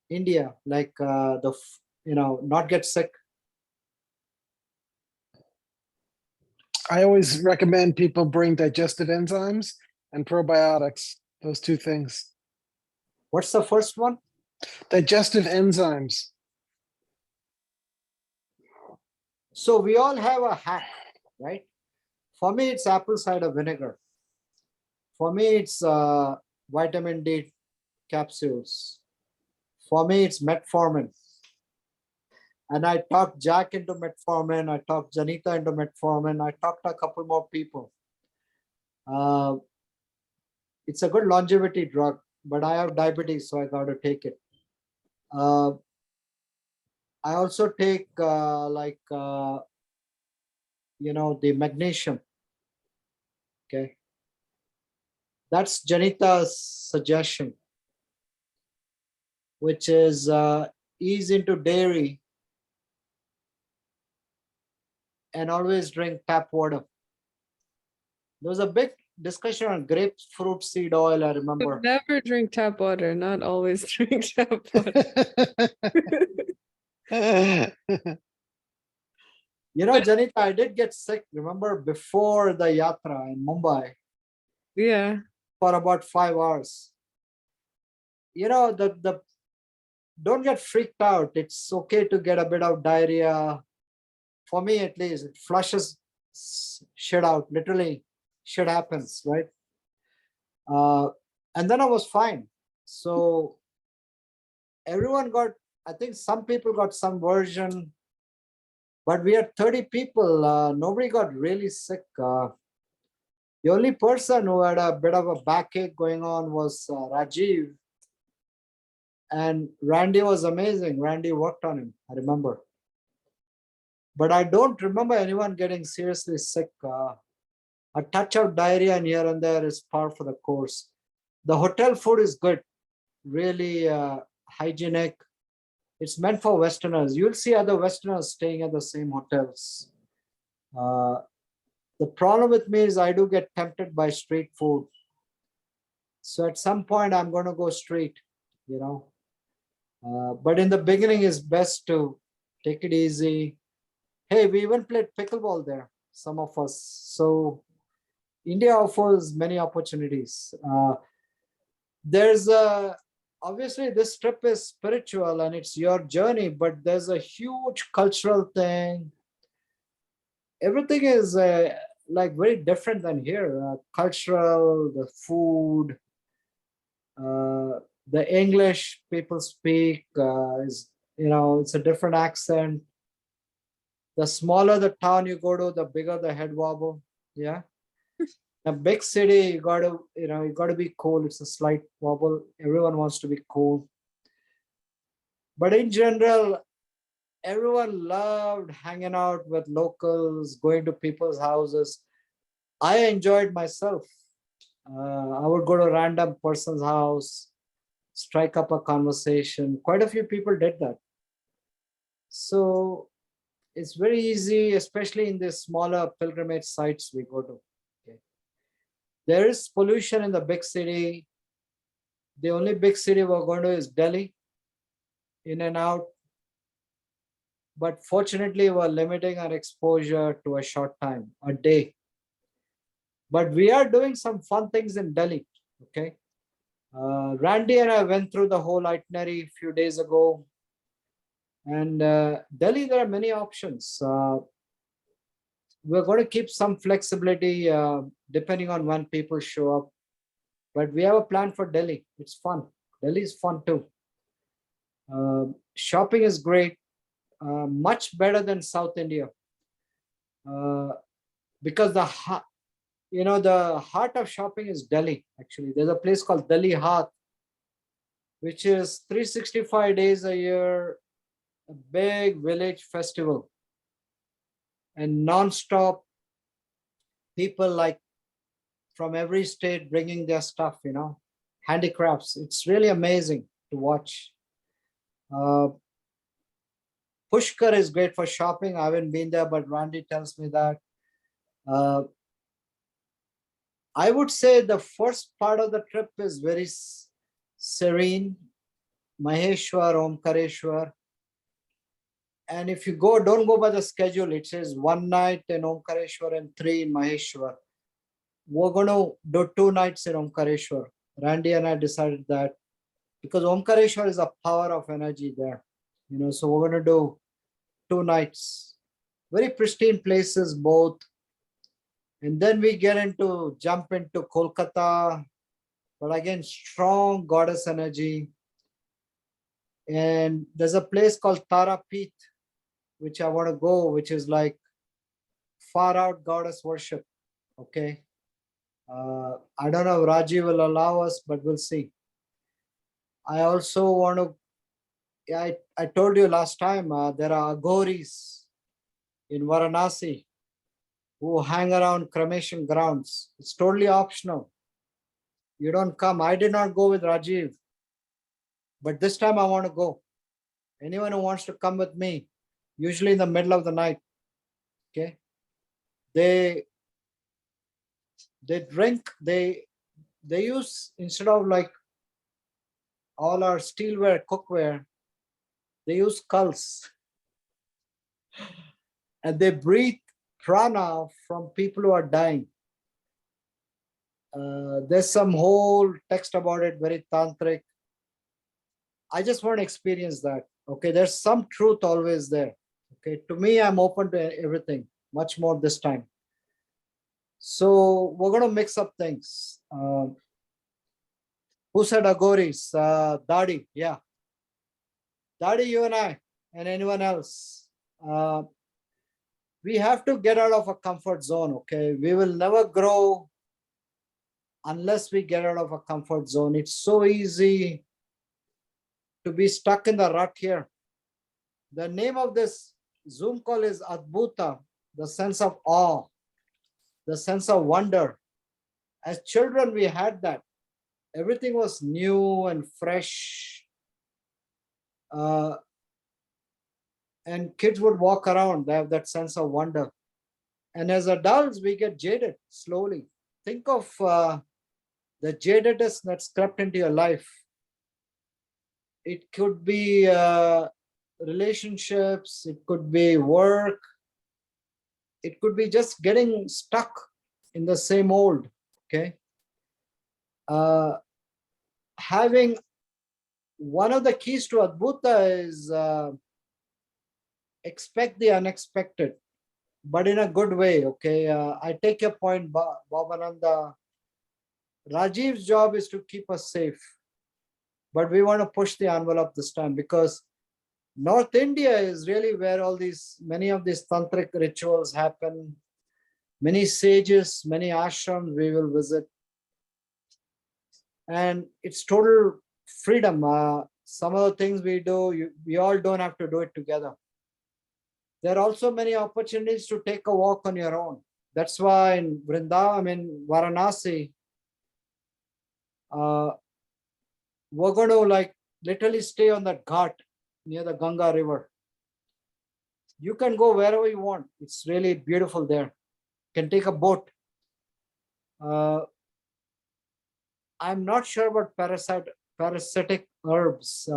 India, like not get sick? I always recommend people bring digestive enzymes and probiotics, those two things. What's the first one? Digestive enzymes. So we all have a hack, right? For me, it's apple cider vinegar. For me, it's vitamin D capsules. For me, it's metformin. And I talked Jack into metformin. I talked Janita into metformin. I talked to a couple more people. It's a good longevity drug, but I have diabetes, so I got to take it. I also take the magnesium. Okay. That's Janita's suggestion, which is ease into dairy and always drink tap water. There was a big discussion on grapefruit seed oil, I remember. Never drink tap water, not always drink tap water. Janita, I did get sick, remember, before the yatra in Mumbai. Yeah. For about 5 hours. Don't get freaked out. It's okay to get a bit of diarrhea. For me, at least, it flushes shit out. Literally, shit happens, right? And then I was fine. So everyone got, I think some people got some version, but we had 30 people. Nobody got really sick. The only person who had a bit of a backache going on was Rajiv. And Randy was amazing. Randy worked on him, I remember. But I don't remember anyone getting seriously sick. A touch of diarrhea and here and there is par for the course. The hotel food is good, really hygienic. It's meant for Westerners. You'll see other Westerners staying at the same hotels. The problem with me is I do get tempted by street food. So at some point I'm going to go street, but in the beginning it's best to take it easy. Hey, we even played pickleball there, some of us. So India offers many opportunities. There's obviously this trip is spiritual and it's your journey, but there's a huge cultural thing. everything is like very different than here. Cultural, the food, the English people speak is, it's a different accent. The smaller the town you go to, the bigger the head wobble. Yeah. A big city, you got to be cool. It's a slight wobble. Everyone wants to be cool. But in general, everyone loved hanging out with locals, going to people's houses. I enjoyed myself. I would go to a random person's house, strike up a conversation. Quite a few people did that. So it's very easy, especially in the smaller pilgrimage sites we go to. Okay. There is pollution in the big city. The only big city we're going to is Delhi, in and out. But fortunately, we're limiting our exposure to a short time, a day. But we are doing some fun things in Delhi. Okay. Randy and I went through the whole itinerary a few days ago. And Delhi, there are many options. We're going to keep some flexibility depending on when people show up. But we have a plan for Delhi. It's fun. Delhi is fun too. Shopping is great. Much better than South India. Because the heart of shopping is Delhi, actually. There's a place called Delhi Haat, which is 365 days a year, a big village festival. And non-stop people like from every state bringing their stuff, handicrafts. It's really amazing to watch. Pushkar is great for shopping. I haven't been there, but Randy tells me that. I would say the first part of the trip is very serene. Maheshwar, Omkareshwar. And if you go, don't go by the schedule. It says 1 night in Omkareshwar and 3 in Maheshwar. We're going to do 2 nights in Omkareshwar. Randy and I decided that because Omkareshwar is a power of energy there. So we're going to do 2 nights. Very pristine places, both. And then we jump into Kolkata. But again, strong goddess energy. And there's a place called Tarapeeth, which I want to go, which is like far out goddess worship. Okay. I don't know if Raji will allow us, but we'll see. I also want to, I told you last time, there are Aghoris in Varanasi who hang around cremation grounds. It's totally optional. You don't come. I did not go with Rajiv, but this time I want to go. Anyone who wants to come with me, usually in the middle of the night. Okay. They drink, they use, instead of like all our steelware, cookware, they use skulls. And they breathe prana from people who are dying. There's some whole text about it, very tantric. I just want to experience that. Okay, there's some truth always there. Okay, to me, I'm open to everything, much more this time. So we're going to mix up things. Who said Agoris? Dadi, yeah. Dadi, you and I, and anyone else. We have to get out of a comfort zone, okay? We will never grow unless we get out of a comfort zone. It's so easy to be stuck in the rut here. The name of this Zoom call is Adbutha, the sense of awe, the sense of wonder. As children, we had that. Everything was new and fresh. And kids would walk around, they have that sense of wonder. And as adults, we get jaded slowly. Think of the jadedness that's crept into your life. It could be relationships, it could be work, it could be just getting stuck in the same old, okay? Having one of the keys to Adbutha is expect the unexpected. but in a good way. Okay, I take your point, Babananda. Rajiv's job is to keep us safe, but we want to push the envelope this time, because North India is really where many of these tantric rituals happen. Many sages, many ashrams we will visit, and it's total freedom. Some of the things we do, we all don't have to do it together. There are also many opportunities to take a walk on your own. That's why in Vrindavan, in Varanasi, we're going to like literally stay on that ghat near the Ganga River. You can go wherever you want. It's really beautiful there. You can take a boat. I'm not sure about parasitic herbs.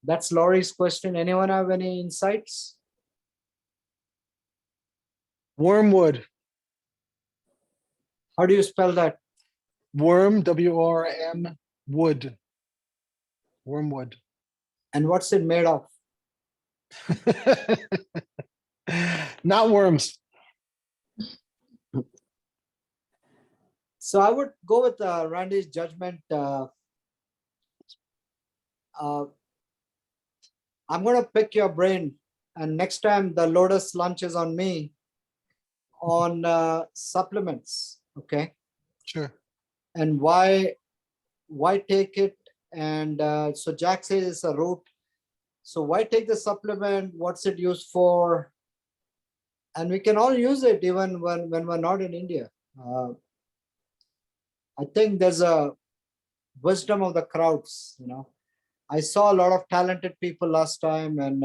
That's Laurie's question. Anyone have any insights? Wormwood. How do you spell that? Worm, W-R-M, wood. Wormwood. And what's it made of? Not worms. So I would go with Randy's judgment. I'm going to pick your brain, and next time the Lotus lunch is on me on supplements. Okay. Sure. And why take it? And so Jack says it's a root. So why take the supplement? What's it used for? And we can all use it even when we're not in India. I think there's a wisdom of the crowds. I saw a lot of talented people last time, and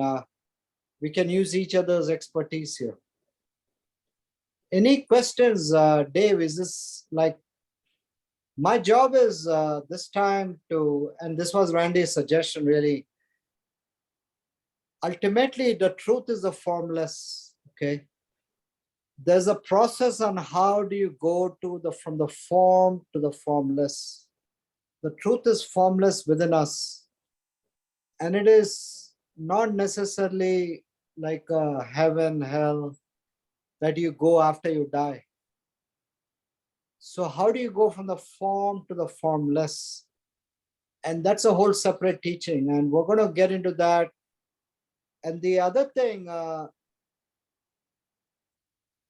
we can use each other's expertise here. Any questions, Dave? Is this like, my job is this time to, and this was Randy's suggestion really, ultimately the truth is the formless, okay? There's a process on how do you go to from the form to the formless. The truth is formless within us. And it is not necessarily like a heaven, hell that you go after you die. So how do you go from the form to the formless? And that's a whole separate teaching. And we're going to get into that. And the other thing,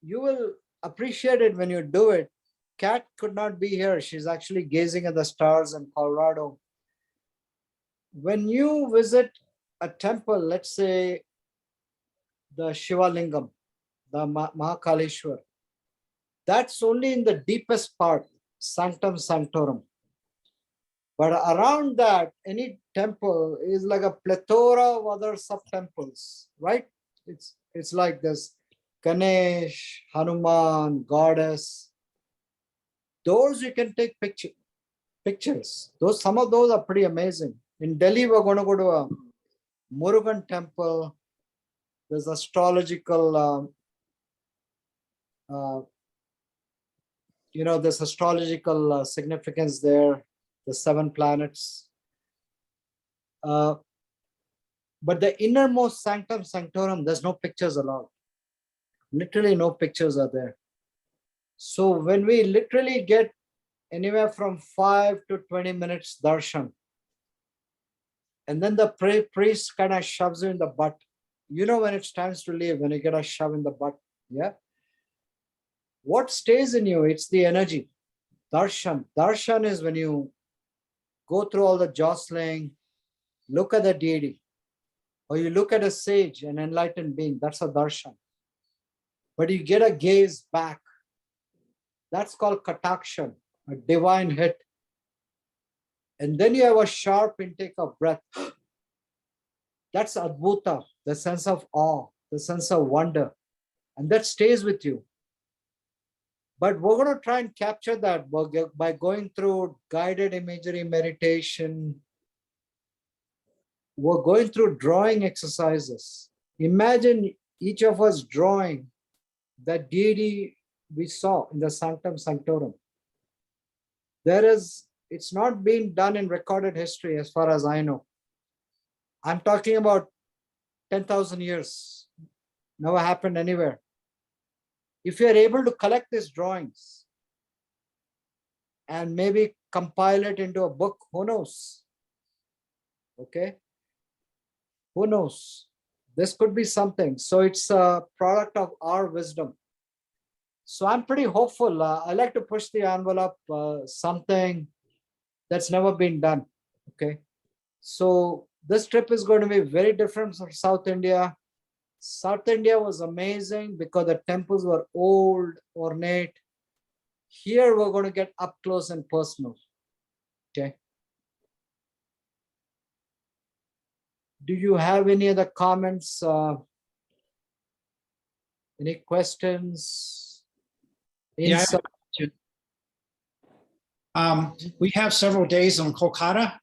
you will appreciate it when you do it. Kat could not be here. She's actually gazing at the stars in Colorado. When you visit a temple, let's say the Shiva Lingam, the Mahakaleshwar, that's only in the deepest part, Sanctum Sanctorum. But around that, any temple is like a plethora of other sub-temples, right? It's like this Ganesh, Hanuman, Goddess. Those you can take pictures. Some of those are pretty amazing. In Delhi, we're going to go to a Murugan temple. There's astrological, there's astrological significance there, the 7 planets. But the innermost Sanctum Sanctorum, there's no pictures allowed. Literally no pictures are there. So when we literally get anywhere from 5 to 20 minutes darshan, and then the priest kind of shoves you in the butt. When it's time to leave, when you get a shove in the butt, yeah? What stays in you? It's the energy. Darshan. Darshan is when you go through all the jostling, look at the deity, or you look at a sage, an enlightened being. That's a darshan. But you get a gaze back. That's called katakshan, a divine hit. And then you have a sharp intake of breath. That's Adbutha, the sense of awe, the sense of wonder. And that stays with you. But we're going to try and capture that by going through guided imagery meditation. We're going through drawing exercises. Imagine each of us drawing that deity we saw in the Sanctum Sanctorum. It's not being done in recorded history as far as I know. I'm talking about 10,000 years. Never happened anywhere. if you're able to collect these drawings and maybe compile it into a book, who knows? Okay. Who knows? This could be something. So it's a product of our wisdom. So I'm pretty hopeful. I like to push the envelope, something that's never been done. Okay. So this trip is going to be very different from South India. South India was amazing because the temples were old, ornate. Here we're going to get up close and personal. Okay. Do you have any other comments? Any questions? Yeah, I have Insight? a question. We have several days on Kolkata.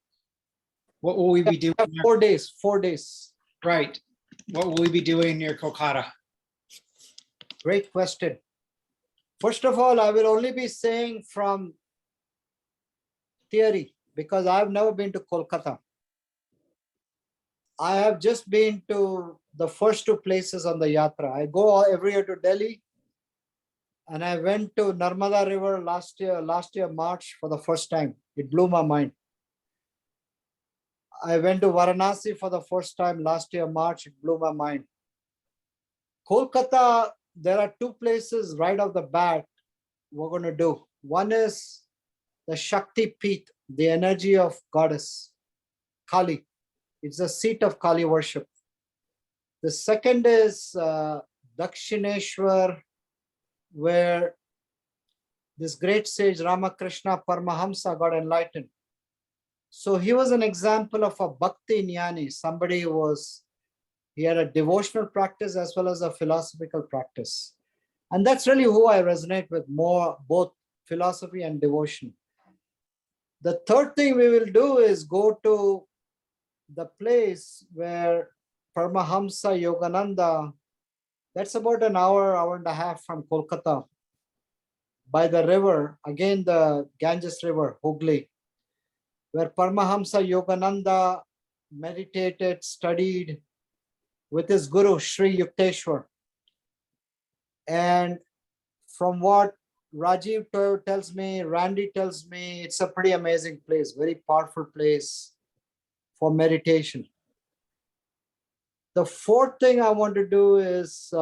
What will we be doing? there? 4 days, 4 days. Right. What will we be doing near Kolkata? Great question. First of all, I will only be saying from theory because I've never been to Kolkata. I have just been to the first 2 places on the yatra. I go every year to Delhi, and I went to Narmada River last year March for the first time. It blew my mind. I went to Varanasi for the first time last year March. It blew my mind. Kolkata, there are 2 places right off the bat we're going to do. One is the Shakti Peeth, the energy of goddess Kali. It's the seat of Kali worship. The second is Dakshineshwar, where this great sage Ramakrishna Paramahamsa got enlightened. So he was an example of a Bhakti Jnani, somebody who he had a devotional practice as well as a philosophical practice. And that's really who I resonate with more, both philosophy and devotion. The third thing we will do is go to the place where Paramahamsa Yogananda, that's about an hour, hour and a half from Kolkata, by the river, again the Ganges River, Hooghly, where Paramahamsa Yogananda meditated, studied with his guru, Sri Yukteswar. And from what Rajiv tells me, Randy tells me, it's a pretty amazing place, very powerful place for meditation. The fourth thing I want to do is,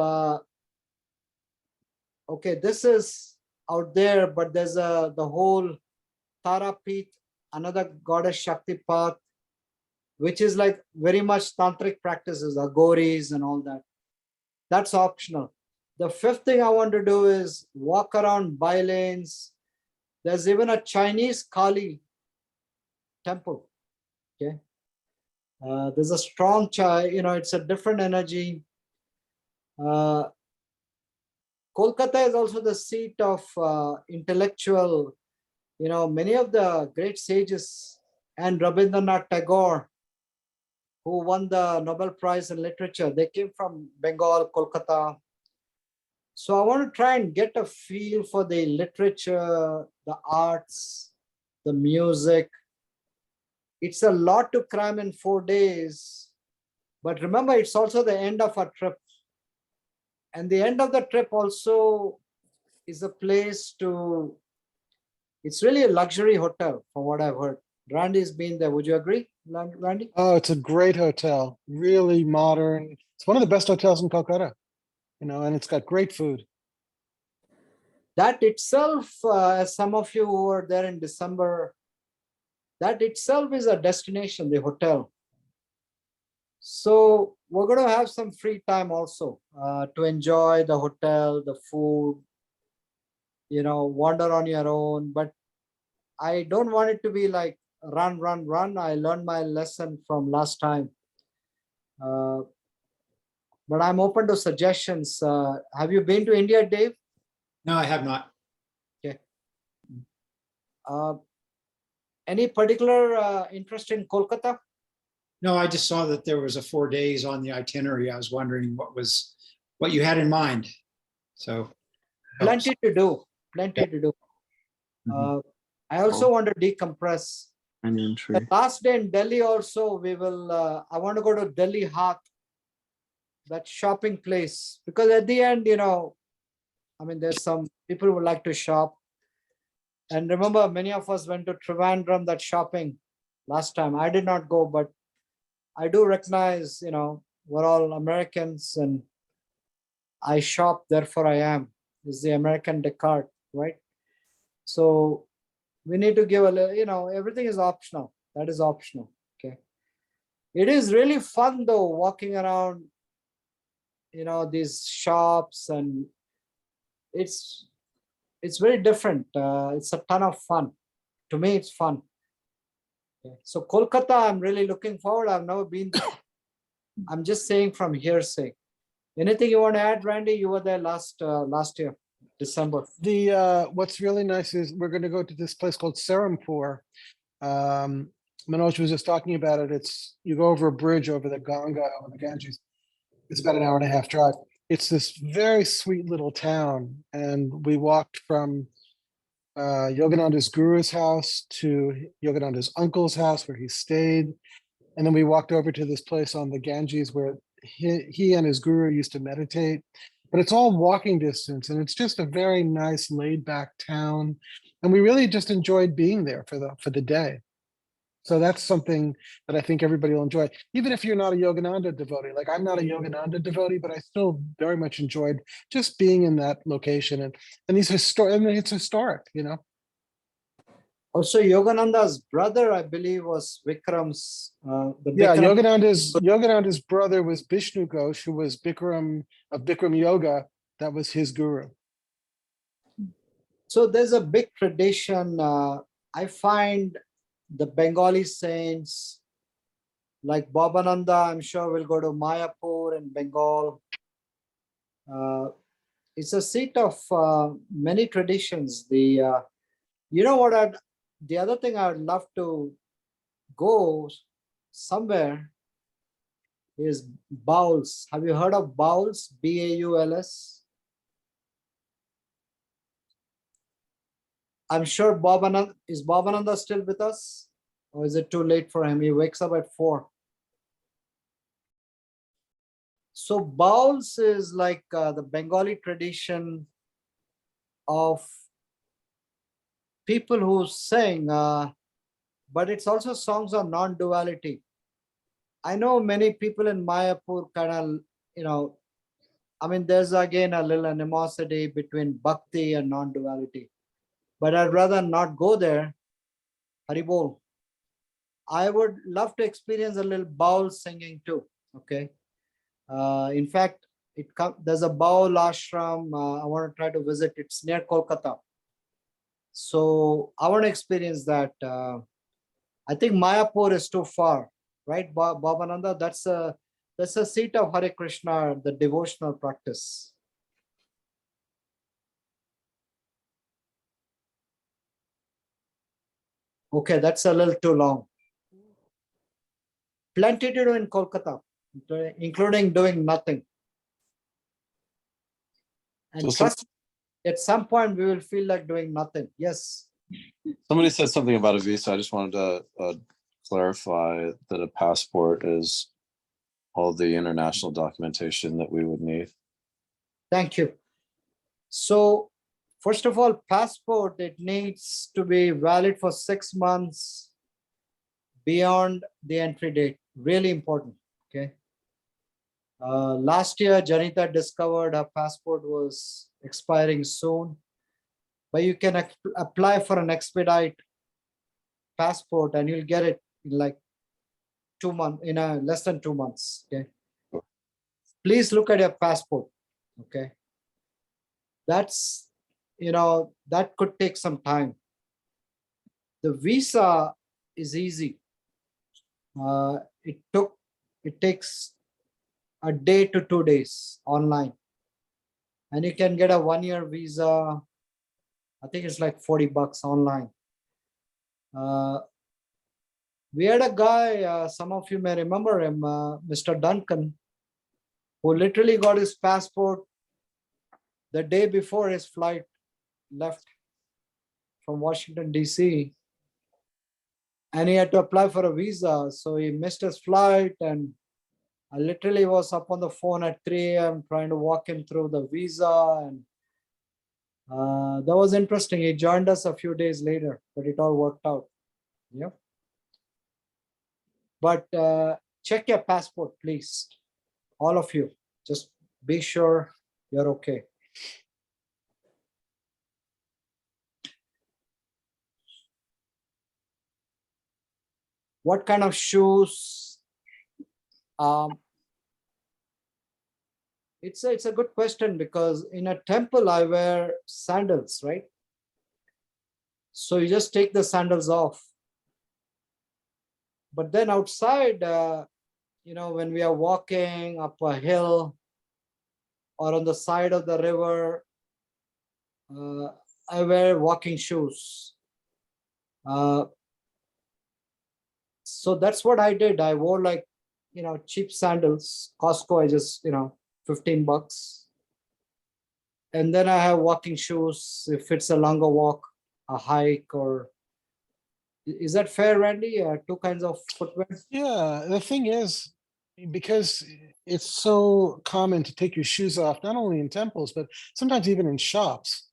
okay, this is out there, but there's the whole Tara Peeth, another goddess Shakti path, which is like very much tantric practices, agoris and all that. That's optional. The fifth thing I want to do is walk around bylanes. There's even a Chinese Kali temple. Okay. There's a strong, it's a different energy. Kolkata is also the seat of intellectual, many of the great sages and Rabindranath Tagore, who won the Nobel Prize in Literature. They came from Bengal, Kolkata. So I want to try and get a feel for the literature, the arts, the music. It's a lot to cram in 4 days. But remember, it's also the end of our trip. And the end of the trip also is a place to, it's really a luxury hotel from what I've heard. Randy's been there. Would you agree, Randy? Oh, it's a great hotel, really modern. It's one of the best hotels in Calcutta, and it's got great food. That itself, as some of you who were there in December, that itself is a destination, the hotel. So we're going to have some free time also to enjoy the hotel, the food, wander on your own. But I don't want it to be like run, run, run. I learned my lesson from last time. But I'm open to suggestions. Have you been to India, Dave? No, I have not. Okay. Any particular interest in Kolkata? No, I just saw that there was a 4 days on the itinerary. I was wondering what you had in mind. So. Plenty to do. Plenty to do. I also want to decompress. Onion tree. The last day in Delhi also, I want to go to Delhi Haat, that shopping place, because at the end, I mean, there's some people who would like to shop. And remember, many of us went to Trivandrum, that shopping last time. I did not go, but I do recognize, we're all Americans and I shop, therefore I am, is the American Descartes, right? So we need to give a little, everything is optional. That is optional, okay? It is really fun though, walking around, these shops, and it's very different. It's a ton of fun. To me, it's fun. Okay. So Kolkata, I'm really looking forward. I've never been there. I'm just saying from hearsay. Anything you want to add, Randy? You were there last year, December. What's really nice is we're going to go to this place called Serampore. Manoj was just talking about it. You go over a bridge over the Ganga, over the Ganges. It's about an hour and a half drive. It's this very sweet little town, and we walked from Yogananda's guru's house to Yogananda's uncle's house where he stayed, and then we walked over to this place on the Ganges where he and his guru used to meditate. But it's all walking distance, and it's just a very nice, laid-back town, and we really just enjoyed being there for the day. So that's something that I think everybody will enjoy, even if you're not a Yogananda devotee. Like, I'm not a Yogananda devotee, but I still very much enjoyed just being in that location, and it's historic, Also, Yogananda's brother, I believe, was Vikram's. Yeah, Yogananda's brother was Vishnu Ghosh, who was Bikram of Bikram Yoga. That was his guru. So there's a big tradition. I find the Bengali saints like Bhavananda, I'm sure will go to Mayapur in Bengal. It's a seat of many traditions. The other thing I would love to go somewhere is Bowls. Have you heard of Bowls? Bauls? I'm sure is Bhavananda still with us? Or is it too late for him? He wakes up at 4. So Bowls is like the Bengali tradition of people who sing, but it's also songs on non-duality. I know many people in Mayapur kind of, there's again a little animosity between bhakti and non-duality. But I'd rather not go there. Haribol. I would love to experience a little Baul singing too. Okay. In fact, there's a Baul ashram. I want to try to visit. It's near Kolkata. So I want to experience that. I think Mayapur is too far, right, Bhavananda? That's a seat of Hare Krishna, the devotional practice. Okay, that's a little too long. Plenty to do in Kolkata, including doing nothing. And trust, at some point we will feel like doing nothing. Yes. Somebody said something about a visa. I just wanted to clarify that a passport is all the international documentation that we would need. Thank you. So, first of all, passport, it needs to be valid for 6 months beyond the entry date. Really important. Okay. Last year, Janita discovered her passport was expiring soon, but you can apply for an expedite passport and you'll get it in like 2 months, less than 2 months. Okay. Please look at your passport. Okay. That's, that could take some time. The visa is easy. It takes a day to 2 days online. And you can get a 1-year visa. I think it's like $40 online. We had a guy, some of you may remember him, Mr. Duncan, who literally got his passport the day before his flight left from Washington, D.C. And he had to apply for a visa. So he missed his flight, and I literally was up on the phone at 3 a.m. trying to walk him through the visa. And That was interesting. He joined us a few days later, but it all worked out. Yeah. But check your passport, please. All of you. Just be sure you're okay. What kind of shoes? It's a good question, because in a temple I wear sandals, right? So you just take the sandals off. But then outside, when we are walking up a hill or on the side of the river, I wear walking shoes. So that's what I did. I wore like, cheap sandals. Costco, I just, $15. And then I have walking shoes if it's a longer walk, a hike, or is that fair, Randy? Two kinds of footwear? Yeah, the thing is, because it's so common to take your shoes off, not only in temples, but sometimes even in shops,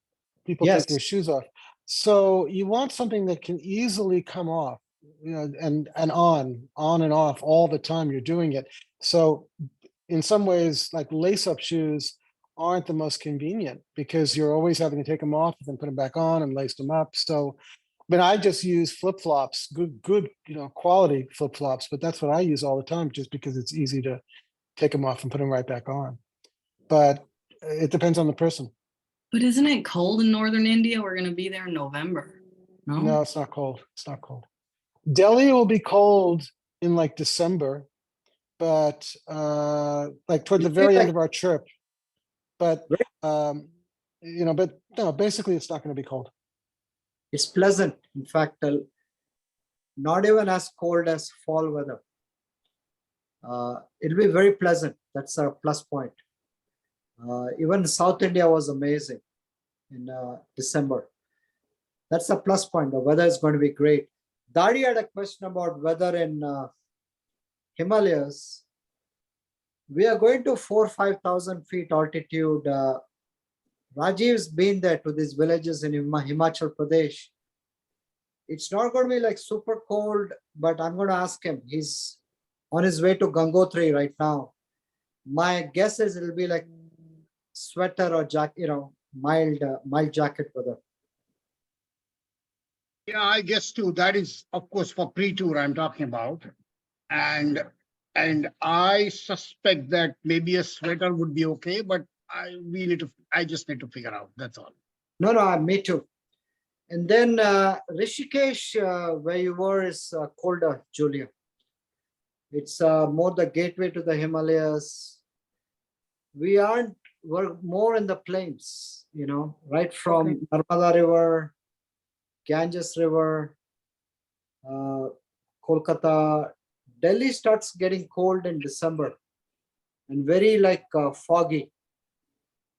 people Yes. take their shoes off. So you want something that can easily come off, and on and off all the time you're doing it. So in some ways, like lace-up shoes aren't the most convenient because you're always having to take them off and then put them back on and lace them up. So, but I just use flip-flops, good, quality flip-flops, but that's what I use all the time just because it's easy to take them off and put them right back on. But it depends on the person. But isn't it cold in northern India? We're going to be there in November. No, it's not cold. It's not cold. Delhi will be cold in like December, but like toward the very end of our trip. But but no, basically it's not going to be cold. It's pleasant. In fact, not even as cold as fall weather. It'll be very pleasant. That's a plus point. Even South India was amazing in December. That's a plus point. The weather is going to be great. Dari had a question about weather in Himalayas. We are going to 4,000 or 5,000 feet altitude. Rajiv's been there to these villages in Himachal Pradesh. It's not going to be like super cold, but I'm going to ask him. He's on his way to Gangotri right now. My guess is it'll be like sweater or jacket, mild jacket weather. Yeah, I guess too. That is, of course, for pre-tour I'm talking about. And I suspect that maybe a sweater would be okay, but I just need to figure out. That's all. No, me too. And then Rishikesh, where you were, is colder, Julia. It's more the gateway to the Himalayas. We're more in the plains, right from Narmada River, Ganges River, Kolkata. Delhi starts getting cold in December and very foggy.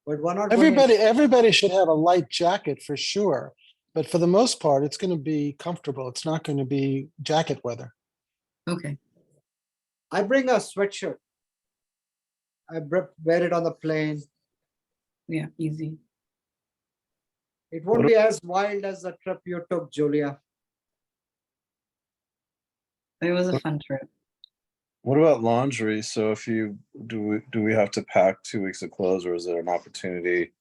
But we're not everybody should have a light jacket for sure. But for the most part, it's going to be comfortable. It's not going to be jacket weather. Okay. I bring a sweatshirt. I wear it on the plane. Yeah, easy. It won't be as wild as the trip you took, Julia. It was a fun trip. What about laundry? So if you do we have to pack 2 weeks of clothes, or is there an opportunity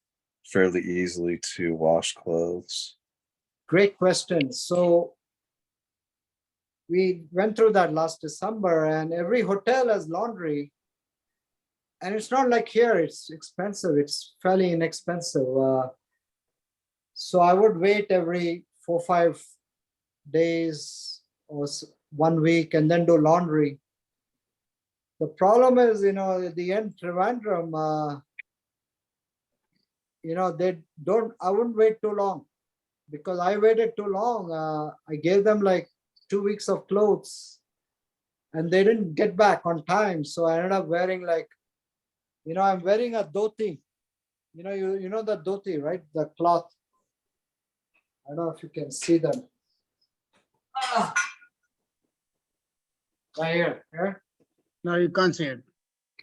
fairly easily to wash clothes? Great question. So we went through that last December, and every hotel has laundry. And it's not like here, it's expensive. It's fairly inexpensive. So I would wait every 4 or 5 days or 1 week and then do laundry. The problem is, at the end, Trivandrum, I wouldn't wait too long, because I waited too long. I gave them like 2 weeks of clothes and they didn't get back on time. So I ended up wearing I'm wearing a dhoti. You know the dhoti, right? The cloth. I don't know if you can see them. Right here. Here. No, you can't see it.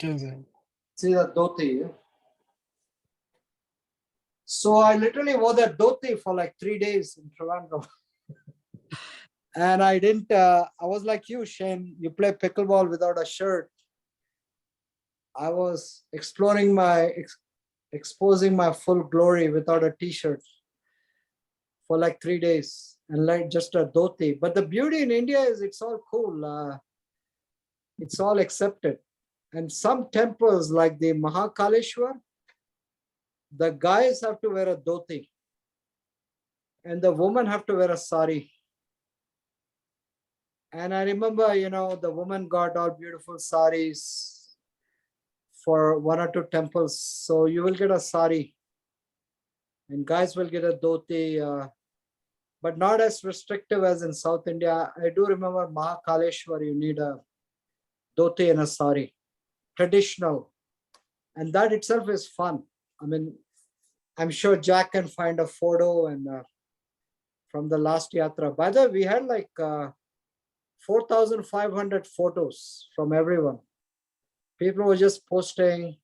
See the dhoti. So I literally wore that dhoti for like 3 days in Trivandrum. And I didn't, I was like you, Shane, you play pickleball without a shirt. I was exploring exposing my full glory without a t-shirt for like 3 days and like just a dhoti. But the beauty in India is it's all cool. It's all accepted. And some temples like the Mahakaleshwar, the guys have to wear a dhoti and the women have to wear a sari. And I remember, the woman got all beautiful saris for 1 or 2 temples. So you will get a sari and guys will get a dhoti, but not as restrictive as in South India. I do remember Mahakaleshwar, you need a dhoti and a sari, traditional. And that itself is fun. I mean, I'm sure Jack can find a photo and from the last yatra. By the way, we had like 4,500 photos from everyone. People were just posting.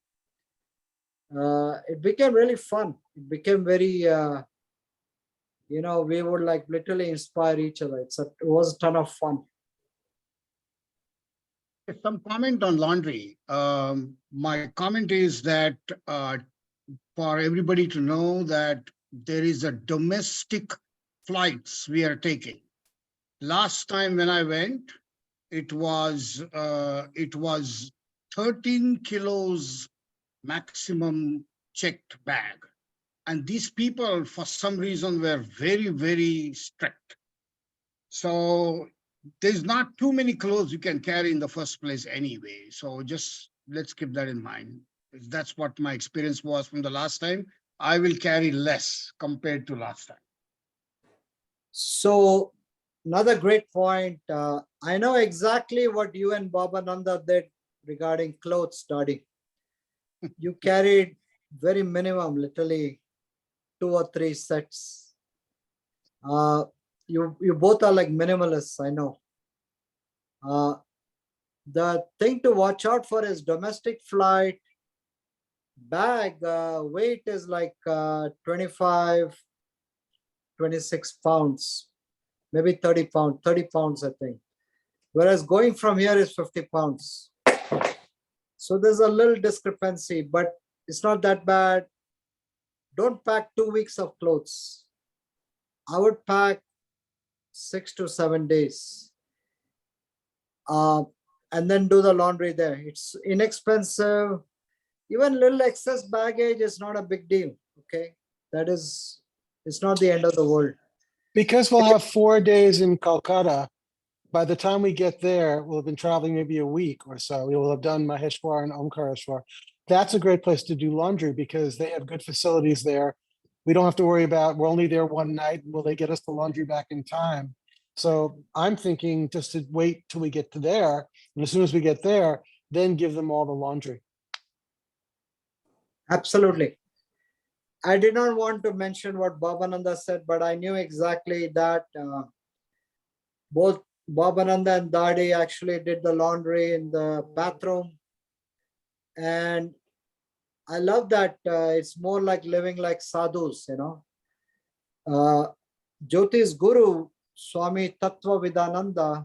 It became really fun. It became very, we would like literally inspire each other. It was a ton of fun. Some comment on laundry. My comment is that for everybody to know that there is a domestic flights we are taking. Last time when I went, it was 13 kilos maximum checked bag. And these people, for some reason, were very, very strict. So there's not too many clothes you can carry in the first place anyway. So just let's keep that in mind. That's what my experience was from the last time. I will carry less compared to last time. So another great point. I know exactly what you and Babananda did regarding clothes, Daddy. You carried very minimum, literally 2 or 3 sets. You both are like minimalists, I know. The thing to watch out for is domestic flight bag weight is like 25, 26 pounds, maybe 30 pounds, I think. Whereas going from here is 50 pounds. So there's a little discrepancy, but it's not that bad. Don't pack 2 weeks of clothes. I would pack 6 to 7 days. And then do the laundry there. It's inexpensive. Even little excess baggage is not a big deal. Okay. It's not the end of the world. Because we'll have 4 days in Calcutta, by the time we get there, we'll have been traveling maybe a week or so. We will have done Maheshwar and Omkareshwar. That's a great place to do laundry because they have good facilities there. We don't have to worry about, we're only there one night. Will they get us the laundry back in time? So I'm thinking just to wait till we get to there. And as soon as we get there, then give them all the laundry. Absolutely. I did not want to mention what Babananda said, but I knew exactly that both Babananda and Dadi actually did the laundry in the bathroom. And I love that it's more like living like sadhus, Jyoti's guru, Swami Tattva Vidananda,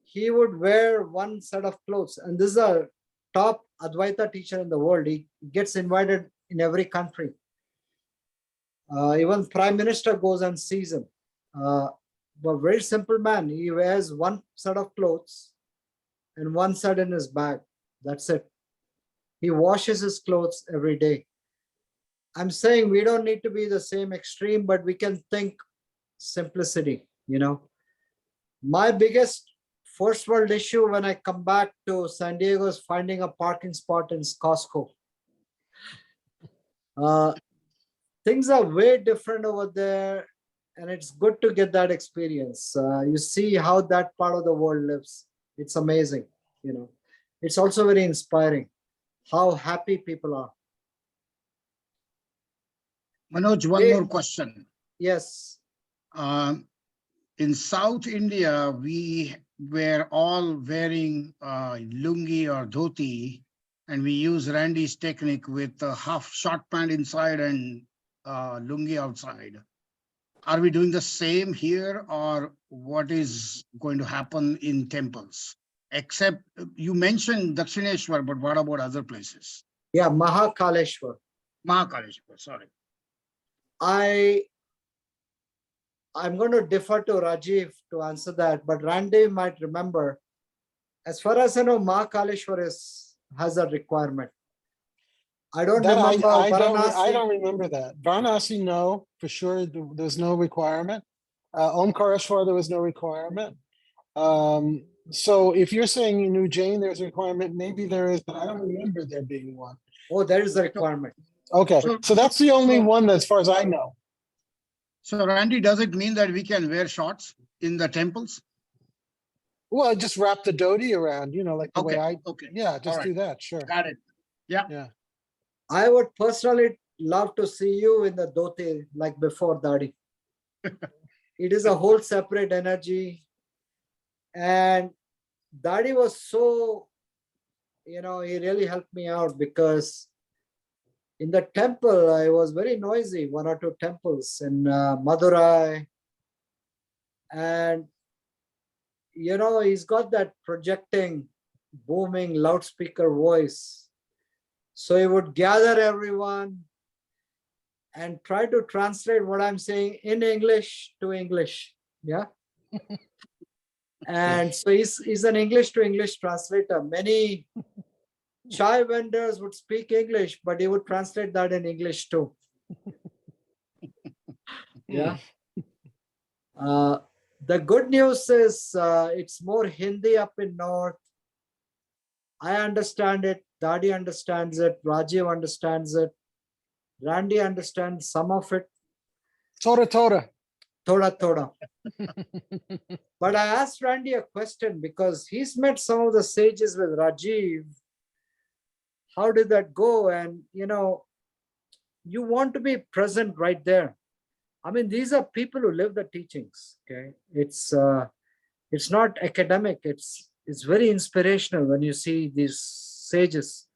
he would wear one set of clothes. And this is a top Advaita teacher in the world. He gets invited in every country. Even Prime Minister goes and sees him. But very simple man. He wears one set of clothes and one set in his bag. That's it. He washes his clothes every day. I'm saying we don't need to be the same extreme, but we can think simplicity, My biggest first world issue when I come back to San Diego is finding a parking spot in Costco. Things are way different over there, and it's good to get that experience. You see how that part of the world lives. It's amazing, It's also very inspiring how happy people are. Manoj, one more question. Yes. In South India, we were all wearing lungi or dhoti, and we use Randy's technique with a half short pant inside and lungi outside. Are we doing the same here, or what is going to happen in temples? Except you mentioned Dakshineshwar, but what about other places? Yeah, Mahakaleshwar. Mahakaleshwar, sorry. I'm going to defer to Rajiv to answer that, but Randy might remember. As far as I know, Mahakaleshwar has a requirement. I don't That remember I Varanasi. don't remember that. Varanasi, no, for sure, there's no requirement. Omkareshwar, there was no requirement. So if you're saying in Ujjain, there's a requirement, maybe there is, but I don't remember there being one. Oh, there is a requirement. Okay, so that's the only one as far as I know. So Randy, does it mean that we can wear shorts in the temples? Well, just wrap the dhoti around, like the way Okay. yeah, just All do right. that, sure. Got it. Yeah. Yeah. I would personally love to see you in the dhoti like before Dadi. It is a whole separate energy. And Dadi was so, he really helped me out because in the temple, I was very noisy, 1 or 2 temples in Madurai. And, he's got that projecting, booming loudspeaker voice. So he would gather everyone and try to translate what I'm saying in English to English. Yeah. And so he's an English to English translator. Many chai vendors would speak English, but he would translate that in English too. Yeah. The good news is it's more Hindi up in North. I understand it. Dadi understands it. Rajiv understands it. Randy understands some of it. Toda. Thoda. But I asked Randy a question because he's met some of the sages with Rajiv. How did that go? And, you want to be present right there. I mean, these are people who live the teachings. Okay. It's not academic. It's very inspirational when you see these sages,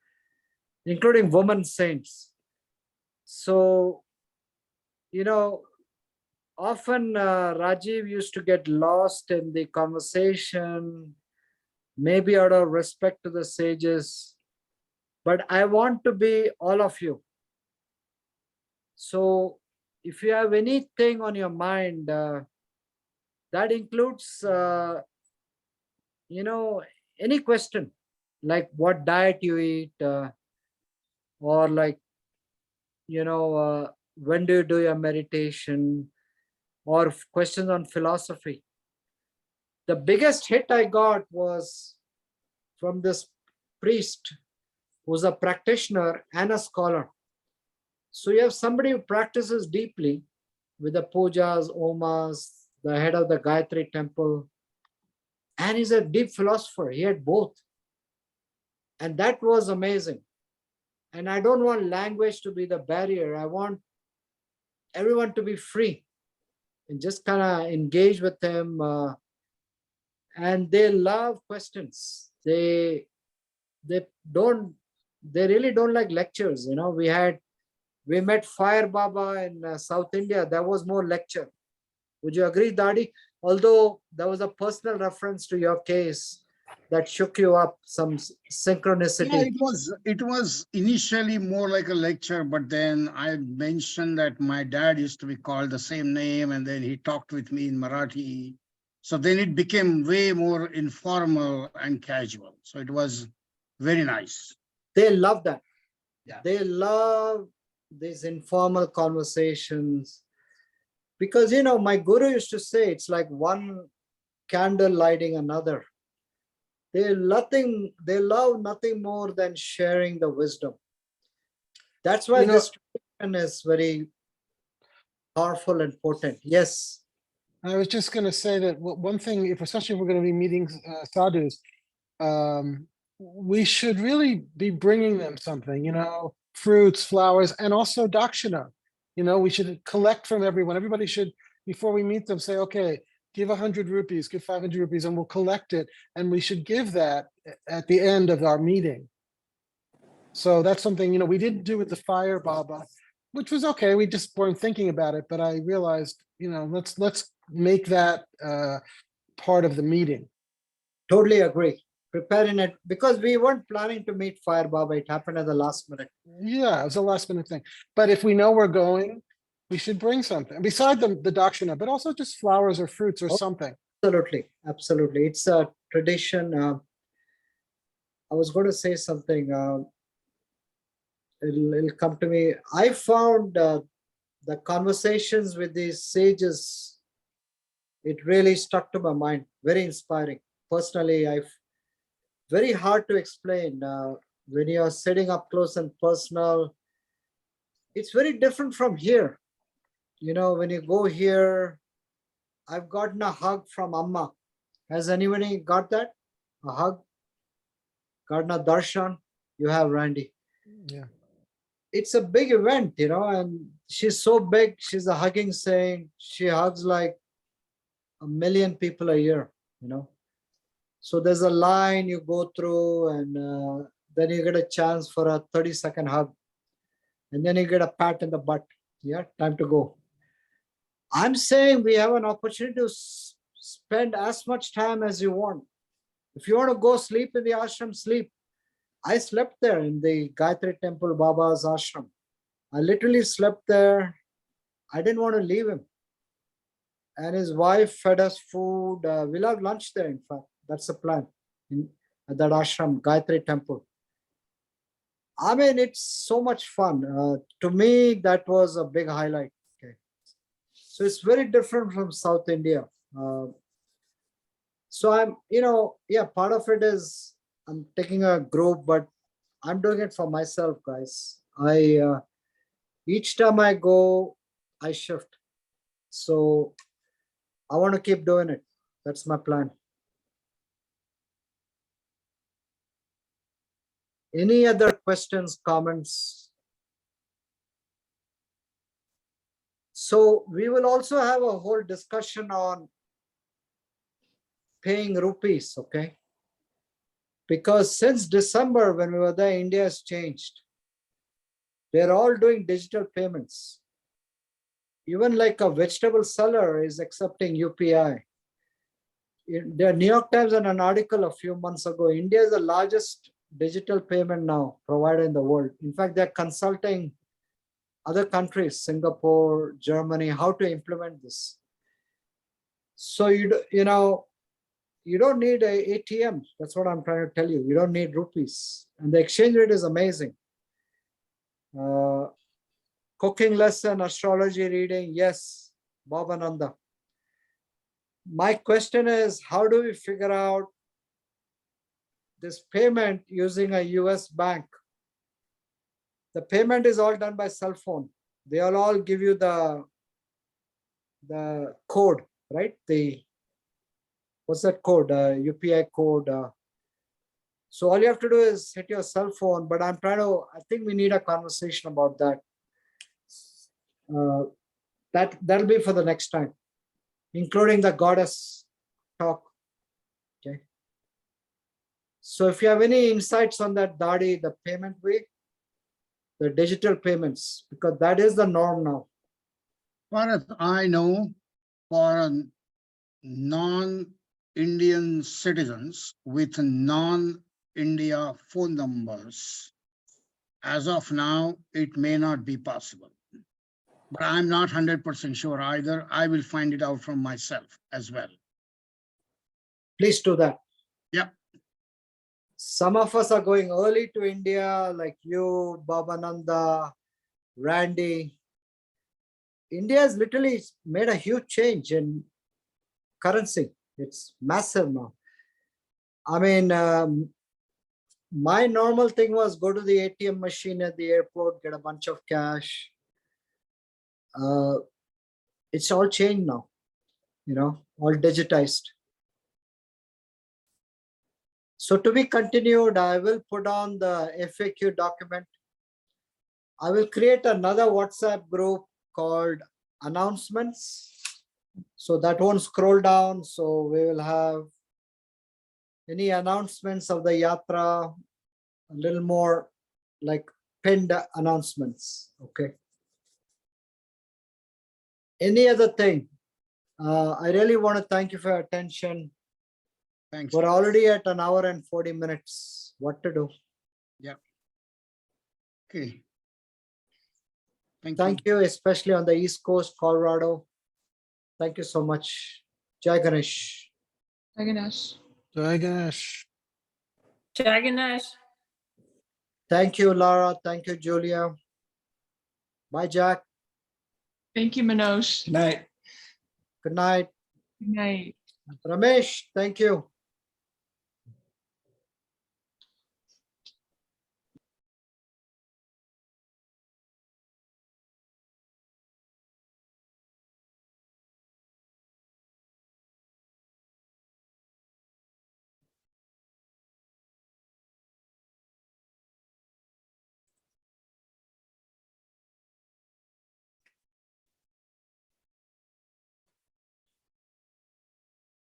including women saints. So, often Rajiv used to get lost in the conversation, maybe out of respect to the sages, but I want to be all of you. So if you have anything on your mind, that includes, any question, like what diet you eat, or like, when do you do your meditation, or questions on philosophy. The biggest hit I got was from this priest who's a practitioner and a scholar. So you have somebody who practices deeply with the pujas, omas, the head of the Gayatri temple, and he's a deep philosopher. He had both. And that was amazing. And I don't want language to be the barrier. I want everyone to be free and just kind of engage with them. And they love questions. They really don't like lectures. We met Fire Baba in South India. That was more lecture. Would you agree, Dadi? Although there was a personal reference to your case that shook you up, some synchronicity. Yeah, it was initially more like a lecture, but then I mentioned that my dad used to be called the same name, and then he talked with me in Marathi. So then it became way more informal and casual. So it was very nice. They love that. Yeah. They love these informal conversations. Because, my guru used to say, it's like one candle lighting another. They love nothing more than sharing the wisdom. That's why this tradition is very powerful and potent. Yes. I was just going to say that one thing, especially if we're going to be meeting sadhus, we should really be bringing them something, fruits, flowers, and also dakshina. We should collect from everyone. Everybody should, before we meet them, say, okay, give 100 rupees, give 500 rupees, and we'll collect it. And we should give that at the end of our meeting. So that's something, we didn't do with the Fire Baba. which was okay. We just weren't thinking about it, but I realized, let's make that part of the meeting. Totally agree. Preparing it because we weren't planning to meet Fire Baba. It happened at the last minute. Yeah, it was a last minute thing. But if we know we're going, we should bring something beside the dakshina, but also just flowers or fruits or something. Absolutely. Absolutely. It's a tradition. I was going to say something. It'll come to me. I found the conversations with these sages, it really stuck to my mind. Very inspiring. Personally, very hard to explain when you're sitting up close and personal. It's very different from here. When you go here, I've gotten a hug from Amma. Has anybody got that? A hug? Gotten a darshan? You have, Randy. Yeah. It's a big event, and she's so big. She's a hugging saint. She hugs like 1 million people a year, So there's a line you go through, and then you get a chance for a 30-second hug. And then you get a pat in the butt. Yeah, time to go. I'm saying we have an opportunity to spend as much time as you want. If you want to go sleep in the ashram, sleep. I slept there in the Gayatri Temple Baba's ashram. I literally slept there. I didn't want to leave him. And his wife fed us food. We'll have lunch there, in fact. That's the plan at that ashram, Gayatri Temple. I mean, it's so much fun. To me, that was a big highlight. Okay, so it's very different from South India. So I'm, part of it is I'm taking a group, but I'm doing it for myself, guys. Each time I go, I shift. So I want to keep doing it. That's my plan. Any other questions, comments? So we will also have a whole discussion on paying rupees, okay? Because since December, when we were there, India has changed. They're all doing digital payments. Even like a vegetable seller is accepting UPI. The New York Times had an article a few months ago. India is the largest digital payment now provider in the world. In fact, they're consulting other countries, Singapore, Germany, how to implement this. So you don't need a ATM. That's what I'm trying to tell you. You don't need rupees. And the exchange rate is amazing. Cooking lesson, astrology reading, yes, Bhavananda. My question is, how do we figure out this payment using a US bank? The payment is all done by cell phone. They'll all give you the code, right? What's that code? UPI code. So all you have to do is hit your cell phone, but I think we need a conversation about that. That'll be for the next time, including the goddess talk. Okay. So if you have any insights on that, Dadi, the payment way, the digital payments, because that is the norm now. Far as I know, for non-Indian citizens with non-India phone numbers, as of now, it may not be possible. But I'm not 100% sure either. I will find it out from myself as well. Please do that. Yep. Some of us are going early to India, like you, Babananda, Randy. India has literally made a huge change in currency. It's massive now. I mean, my normal thing was go to the ATM machine at the airport, get a bunch of cash. It's all changed now, all digitized. So to be continued, I will put on the FAQ document. I will create another WhatsApp group called announcements. So that won't scroll down. So we will have any announcements of the yatra, a little more like pinned announcements. Okay. Any other thing? I really want to thank you for your attention. Thanks. We're already at an hour and 40 minutes. What to do? Okay. Thank you, especially on the East Coast, Colorado. Thank you so much. Jai Ganesh. Ganesh. Jai Ganesh. Jaganesh. Thank you, Lara. Thank you, Julia. Bye, Jack. Thank you, Manoj. Good night. Good night. Good night. Ramesh, thank you.